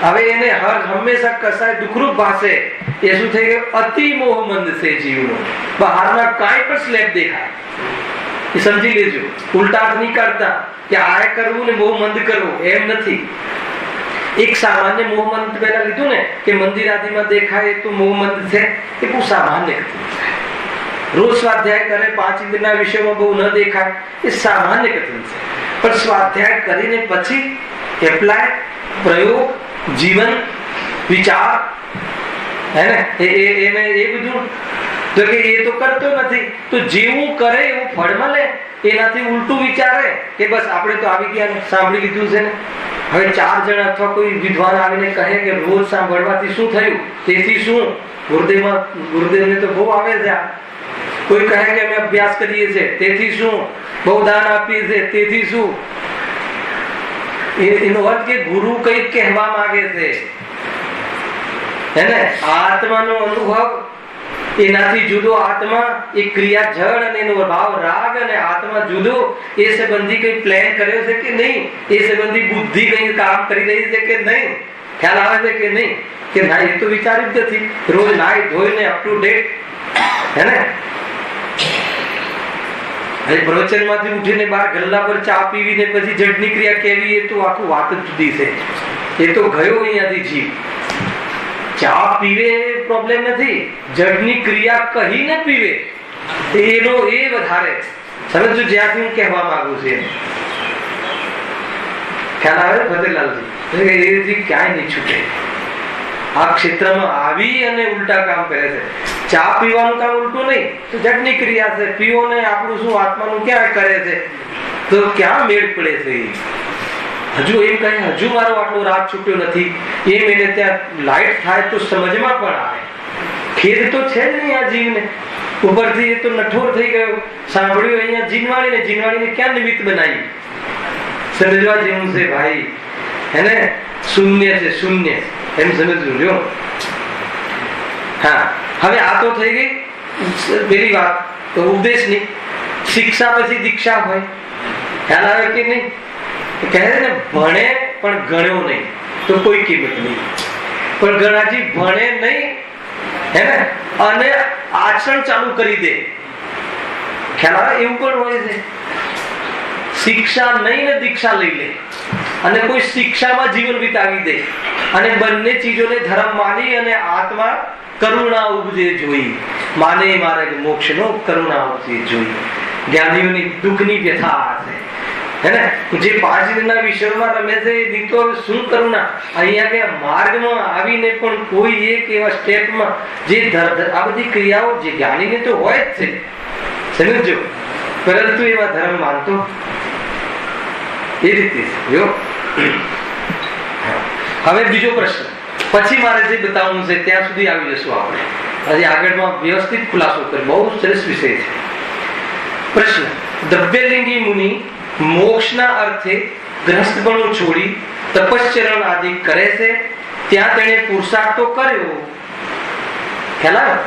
હવે એને હંમેશા કસાય દુઃખરૂપ ભાષે, એ શું થઈ ગયું? અતિ મોહમંદ છે જીવનો. બહારમાં કાંઈ પણ સ્લેબ દેખાય એ સમજી લેજો. ઉલટા નહીં કરતા કે આ કરવું ને મોહમંદ કરવું, એમ નથી. એક સામાન્ય મોહમંદ પહેલા લીધું ને કે મંદિર આદિમાં દેખાય તો મોહમંદ છે, એ બહુ સામાન્ય. રોજ સ્વાધ્યાય કરે, 5 ઇન્દ્રિયના વિષયોમાં બહુ ન દેખાય, એ સામાન્ય કથન છે. પણ સ્વાધ્યાય કરીને પછી એપ્લાય, પ્રયોગ, જીવન, વિચાર, હે ને, એ બધું તો કે એ તો કરતો નથી. તો જેવું કરે એવું ફળ મળે, એનાથી ઉલટું વિચારે કે બસ આપણે તો આવી ગયા, સાંભળી લીધું છે ને. હવે 4 જણ અથવા કોઈ વિદ્વાન આવીને કહે કે રોજ સાંભળવાથી શું થયું, તેથી શું, ગુરુદેવને તો બહુ આવે છે. કોઈ કહે કે અમે અભ્યાસ કરીએ છીએ, તેથી શું, બહુ દાન આપીએ છીએ, તેથી શું. એનો અર્થ કે ગુરુ કઈક કહેવા માંગે છે, હે ને. આત્માનો અનુભવ એનાથી જુદો. આત્મા એ ક્રિયા જળ અને એનો ભાવ રાગ, અને આત્મા જુદો. એ સંબંધી કઈ પ્લાન કર્યો છે કે નહીં, એ સંબંધી બુદ્ધિ કઈ કામ કરી રહી છે કે નહીં, ખ્યાલ આવે છે કે નહીં, કે ના એ તો વિચાર્યું જ નથી. રોજ નાઈ ધોઈને અપ ટુ ડેટ, હે ને. પ્રવચન માંથી ઉઠીને બહાર ગલ્લા પર ચા પીવીને પછી જડની ક્રિયા કેવી, એ તો આખું વાત જ જુદી છે. એ તો ગયો અહીંયાથી જીવ. ચા પીવે પ્રોબ્લેમ નથી, જડની ક્રિયા કહીને પીવે એનો એ વધારે. સમજો જ્યાંથી હું કહેવા માંગુ છું. ખ્યાલ આવે ફતેલાલજી? એથી ક્યાંય નહીં છૂટે. આ ક્ષેત્રમાં આવી અને ઉલટા કામ કરે છે. ચા પીવાનું કામ ઉલટું નહીં, તો જડની ક્રિયા છે. પીવો ને આપણું શું આત્માનું ક્યાં કરે છે, તો ક્યાં મેળ પડે છે. હજુ એમ કહે હજુ મારો આટલો રાગ છૂટ્યો નથી, એમ એને ત્યાં લાઈટ થાય તો સમજમાં પણ આવે. ખેદ તો છે જ નહીં આ જીવને. ઉપરથી એ તો નઠોર થઈ ગયો. સાંભળ્યું અહીંયા જીનવાણીને, જીનવાણીને ક્યાં નિમિત્ત બનાવી. સમજવા જેવું છે ભાઈ, હે ને. શૂન્ય છે, શૂન્ય, એમ સમજવું જો. હા, હવે આ તો થઈ ગઈ પેલી વાત, તો ઉપદેશની. શિક્ષા પછી દીક્ષા હોય, ખ્યાલ આવે કે નહીં? કહે છે ને ભણે પણ ગણ્યો નહીં તો કોઈ કિંમત નહીં, પણ ગણાજી ભણે નહીં હે ને અને આચરણ ચાલુ કરી દે, ખ્યાલ આવે? એવું પણ હોય છે. શિક્ષા નહીં ને દીક્ષા લઈ લે અને કોઈ શિક્ષામાં જીવન વિતાવી દે અને બંને ચીજોને ધર્મ માની અને આત્મા કરુણા ઉપજે જોઈ, માને મારે મોક્ષનો કરુણા ઉપજે જોઈ. જ્ઞાનીઓની દુઃખની વ્યથા છે હે ને, જે 5 દિનના વિષયમાં રમે છે એની તો શું કરુણા. અહીંયા કે માર્ગમાં આવીને પણ કોઈ એક એવા સ્ટેપમાં જે આ બધી ક્રિયાઓ જે જ્ઞાનીને તો હોય જ છે, સમજો, પરંતુ એવા ધર્મ માનતો એ રીતે જો. હવે બીજો પ્રશ્ન, પછી મારે જે બતાવવું છે ત્યાં સુધી આવી જશું આપણે. હજી આગળમાં વ્યવસ્થિત ખુલાસો કરી, બહુ સરસ વિષય છે. પ્રશ્ન, દ્રવ્યલિંગી મુનિ મોક્ષના અર્થે ગ્રસ્તપણું છોડી તપશ્ચરણ આદિ કરે છે, ત્યાં તેણે પુરુષાર્થ તો કર્યો. ખ્યાલ આવે?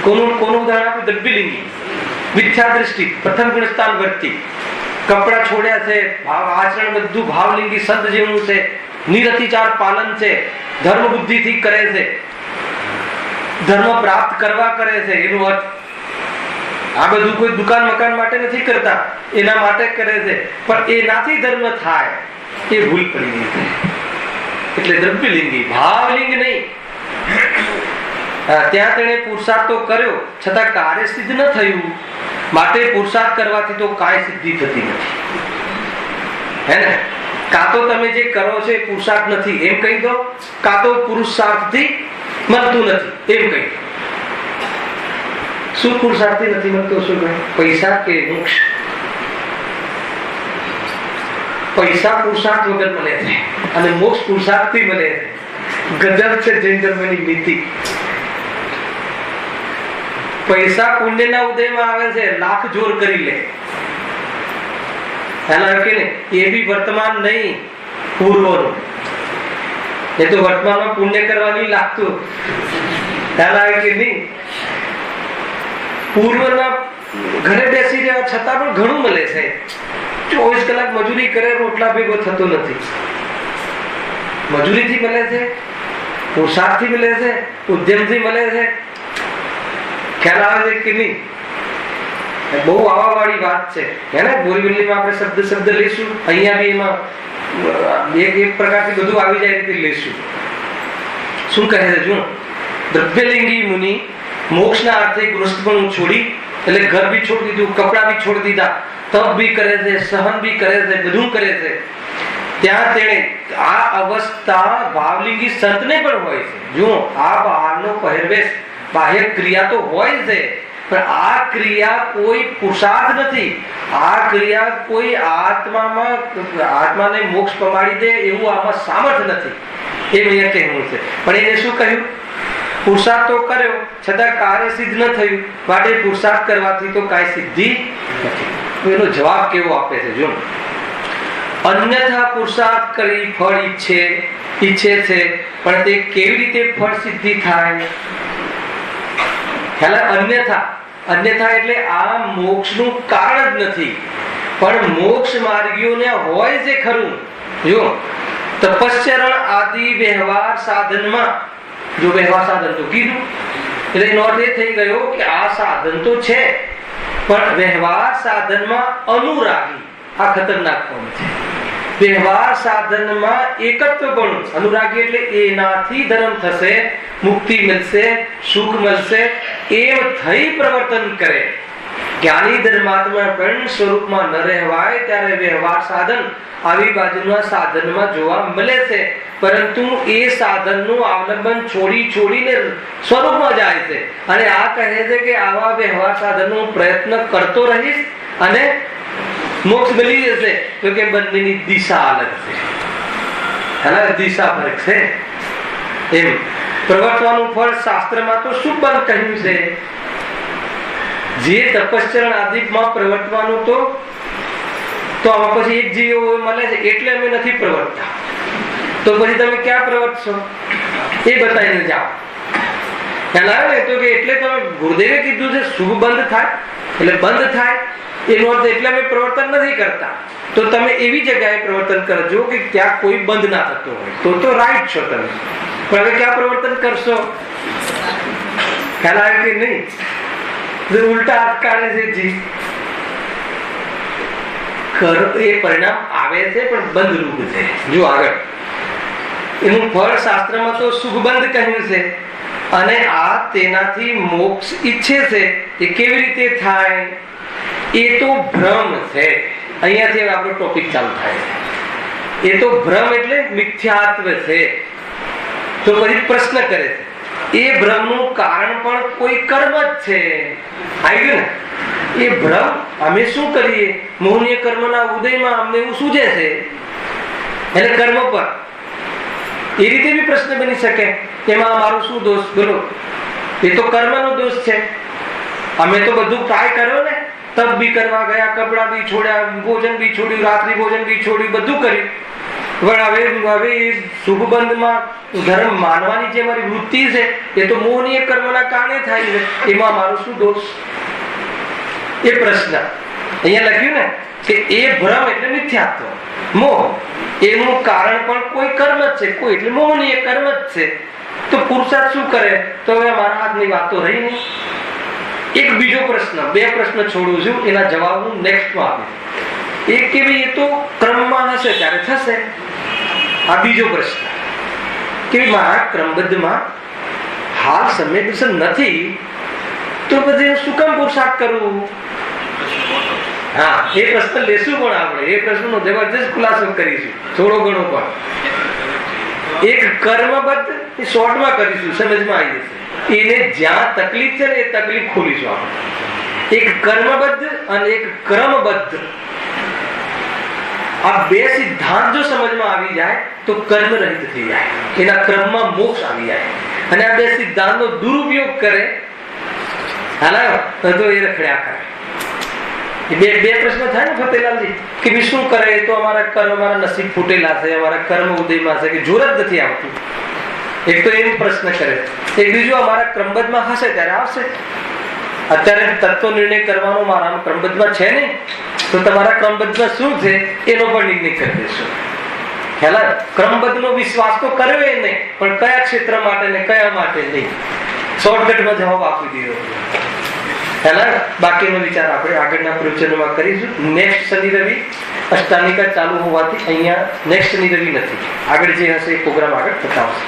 કોનું ઉદાહરણ આપ્યું? દ્રવ્યલિંગી, મિથ્યા દ્રષ્ટિ, પ્રથમ ગુણસ્થાન વર્તી, કપડા છોડ્યા છે, આચરણ બધું ભાવલિંગી સદ જેવું છે, નિરતિચાર પાલન છે, ધર્મ બુદ્ધિથી કરે છે, ધર્મ પ્રાપ્ત કરવા કરે છે. એનો અર્થ આ બધું કોઈ દુકાન મકાન માટે નથી કરતા, એના માટે કરે છે, પણ એનાથી ધર્મ થાય એ ભૂલ પડી ગઈ છે. એટલે દ્રવ્યલિંગી, ભાવલિંગ નહીં. ત્યાં તેણે પુરુષાર્થ તો કર્યો છતાં કાર્ય સિદ્ધ ન થયું, માટે પુરુષાર્થ કરવાથી તો કાંઈ સિદ્ધિ થતી નથી હે ને. કાં તો તમે જે કરો છો એ પુરુષાર્થ નથી એમ કહી દો, કાં તો પુરુષાર્થથી મળતું નથી એમ કહી દો. શું પુરુષાર્થથી નથી મળતો? શું કહે? પૈસા કે મોક્ષ? પૈસા પુરુષાર્થ વગર મળે છે અને મોક્ષ પુરુષાર્થથી મળે છે. ગજબ છે જૈન ધર્મની નીતિ. પૈસા પુણ્યના ઉદયમાં આવે છે, લાખ જોર કરી લે, એ બી વર્તમાન નહીં, પૂર્વનું. એ તો વર્તમાનમાં પુણ્ય કરવા નહીં લાગતું, ખ્યાલ આવે કે નહીં? પૂર્વના ઘરે બેસી રહ્યા છતાં પણ ઘણું મળે છે. 24 કલાક મજૂરી કરે, રોટલા ભેગો થતો નથી. મજૂરીથી મળે છે, પુરુષાર્થથી મળે છે, ઉદ્યમથી મળે છે. ખ્યાલ આવે છે કે નહીં? બહુ આવાવાળી વાત છે હે ને. બોરીવલીમાં આપણે શબ્દ લઈશું, અહીંયા બી એમાં એક પ્રકારથી બધું આવી જાય રીતે લઈશું. શું કહે છે? જો દ્રવ્યલિંગી મુનિ મોક્ષના અર્થે ગૃહસ્થપણું છોડી, એટલે ઘર બી છોડી દીધું, કપડા બી છોડી દીધા, તપ બી કરે છે, સહન બી કરે છે, બધું કરે છે. ત્યાં તેણે આ અવસ્થા ભાવલિંગી સંતને પણ હોય છે. જો આ બહારનો પહેરવેશ, બાહ્ય ક્રિયા તો હોય છે, પણ આ ક્રિયા કોઈ પુરુષાર્થ નથી. આ ક્રિયા કોઈ આત્માને મોક્ષ પમાડી દે એવું આમાં સામર્થ્ય નથી, એમ અહીંયા કહેવું છે. પણ એને શું કહ્યું? પુરુષાર્થ તો કર્યો છતાં કાર્ય સિદ્ધ ન થયું, માટે પુરુષાર્થ કરવાથી તો કાંઈ સિદ્ધિ નથી. એનો જવાબ કેવો આપે છે? જો અન્યથા પુરુષાર્થ કરી ફળ ઈચ્છે છે, પણ તે કેવી રીતે ફળ સિદ્ધિ થાય? અન્યથા એટલે આ મોક્ષનું કારણ જ નથી, પણ મોક્ષ માર્ગીઓને હોય છે ખરું. જો તપશ્ચરણ આદિ વ્યવહાર સાધનમાં, જો વ્યવહાર સાધન તો કીધું એટલે એનો અર્થ એ થઈ ગયો કે આ સાધન તો છે, પણ વ્યવહાર સાધનમાં અનુરાગી, આ ખતરનાક કોણ છે. વ્યવહાર સાધનમાં એકત્વ પણ અનુરાગી, એટલે એનાથી ધર્મ થશે, મુક્તિ મળશે, સુખ મળશે એમ થઈ પ્રવર્તન કરે. જ્ઞાની ધર્માત્મા પણ સ્વરૂપમાં ન રહેવાય ત્યારે વ્યવહાર સાધન આવી બાજુના સાધનમાં જોવા મળે છે, પરંતુ એ સાધનનું અવલંબન છોડીને સ્વરૂપમાં જાય છે. અને આ કહે છે કે આવા વ્યવહાર સાધનનો પ્રયત્ન કરતો રહીશ અને મોક્ષ મળી જશે. તો કે બંનેની દિશા અલગ છે, દિશા ફરક છે. એમ પ્રવર્તવાનું ફળ શાસ્ત્રમાં તો શું બંધ કહ્યું છે? જે તપશ્ચરણ આદિમાં પ્રવર્તવાનું તો આમાં પછી એક જીવ મળે છે એટલે અમે નથી પ્રવર્તતા, તો પછી તમે ક્યાં પ્રવર્તશો એ બતાવીને જાઓ. ખ્યાલ આવે ને? તો કે એટલે તમે ગુરુદેવે કીધું છે શુભ બંધ થાય, એટલે બંધ થાય એનો અર્થ એટલે અમે પ્રવર્તન નથી કરતા. તો તમે એવી જગ્યાએ પ્રવર્તન કરજો કે ત્યાં કોઈ બંધ ના થતો હોય, તો રાઈટ છો તમે. પણ હવે ક્યાં પ્રવર્તન કરશો? ખ્યાલ આવે કે નહીં? ઉલટા હાથ કાઢે છે જી. એ પરિણામ આવે છે પણ બંધ રૂપ છે. જો આગળ એનું ફળ શાસ્ત્રમાં તો શુભબંધ કહ્યું છે, અને આ તેનાથી મોક્ષ ઈચ્છે છે. એ કેવી રીતે થાય? એ તો ભ્રમ છે. અહીંયાથી આપણો ટોપિક ચાલુ થાય છે. એ તો ભ્રમ એટલે મિથ્યાત્વ છે. તો પછી પ્રશ્ન કરે છે, એ ભ્રમનું કારણ પણ કોઈ કર્મ જ છે. આવી ગયું ને? એ ભ્રમ અમે શું કરીએ? મોહનીય કર્મના ઉદયમાં અમને એવું સૂજે છે, એટલે કર્મ પર. એ રીતે બી પ્રશ્ન બની શકે, એમાં મારો શું દોષ? બોલો, એ તો કર્મનો દોષ છે. અમે તો બધું ટ્રાય કર્યો ને, તપ બી કરવા ગયા, કપડા બી છોડ્યા, ભોજન બી છોડ્યું, રાત્રિ ભોજન બી છોડ્યું, બધું કર્યું. પણ હવે શુભબંધમાં ધર્મ માનવાની જે મારી વૃત્તિ છે એ તો મોહનીય કર્મના કારણે થાય છે. એમાં મારો શું દોષ? એ પ્રશ્ન અહીંયા લખ્યું ને કે એ ભ્રમ એટલે મિથ્યાત્વ, મોહ. એનું કારણ પણ કોઈ કર્મ જ છે, કોઈ એટલે મોહનીય કર્મ જ છે. તો પુરુષાર્થ શું કરે? તો હવે મારા હાથની વાત તો રહી નહીં. એક બીજો પ્રશ્ન, બે પ્રશ્ન છોડું છું, એના જવાબ હું નેક્સ્ટમાં આપીશ. એક કે ભાઈ એ તો ક્રમમાં હશે ત્યારે થશે. આ બીજો પ્રશ્ન કે મારા ક્રમબદ્ધમાં હાલ સમય નથી, તો પછી શું કામ પુરુષાર્થ કરવું? હા, એ પ્રશ્ન લેશું પણ આપણે. એ પ્રશ્નનો જબરજસ્ત ખુલાસો કરીશું, થોડો ઘણો પણ. એક કર્મબદ્ધ એ શોર્ટમાં કરીશું, સમજમાં આવી જશે. એને જ્યાં તકલીફ છે ને એ તકલીફ ખોલીશું આપણે. એક કર્મબદ્ધ અને એક ક્રમબદ્ધ, આ બે સિદ્ધાંત જો સમજમાં આવી જાય તો કર્મ રહિત થઈ જાય, એના ક્રમમાં મોક્ષ આવી જાય. અને આ બે સિદ્ધાંતનો દુરુપયોગ કરે તો એ રખડ્યા કરે. બે પ્રશ્ન થાય ને ફતેલાલજી કે ભાઈ શું કરે? તો અમારા કર્મ, અમારા નસીબ ફૂટેલા છે, અમારા કર્મ ઉદયમાં છે કે જોર જ નથી આવતું. એક તો એમ પ્રશ્ન કરે. એક બીજું, અમારા ક્રમબદ્ધમાં હશે ત્યારે આવશે. અત્યારે તત્વ નિર્ણય કરવાનો મારા ક્રમબદ્ધમાં છે નહીં, તો તમારા ક્રમબદ્ધમાં શું છે એનો પણ નિર્ણય કરી દેશો. ખ્યાલ? ક્રમબદ્ધનો વિશ્વાસ તો કર્યો એ નહીં, પણ કયા ક્ષેત્ર માટે ને કયા માટે નહીં, શોર્ટકટમાં જવાબ આપી દીધો. ખ્યાલ? બાકીનો વિચાર આપણે આગળના પ્રવચનોમાં કરીશું. નેક્સ્ટ શનિ રવિ અષ્ટાનિકા ચાલુ હોવાથી અહીંયા નેક્સ્ટ શનિ રવિ નથી. આગળ જે હશે એ પ્રોગ્રામ આગળ બતાવશે.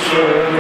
Sure.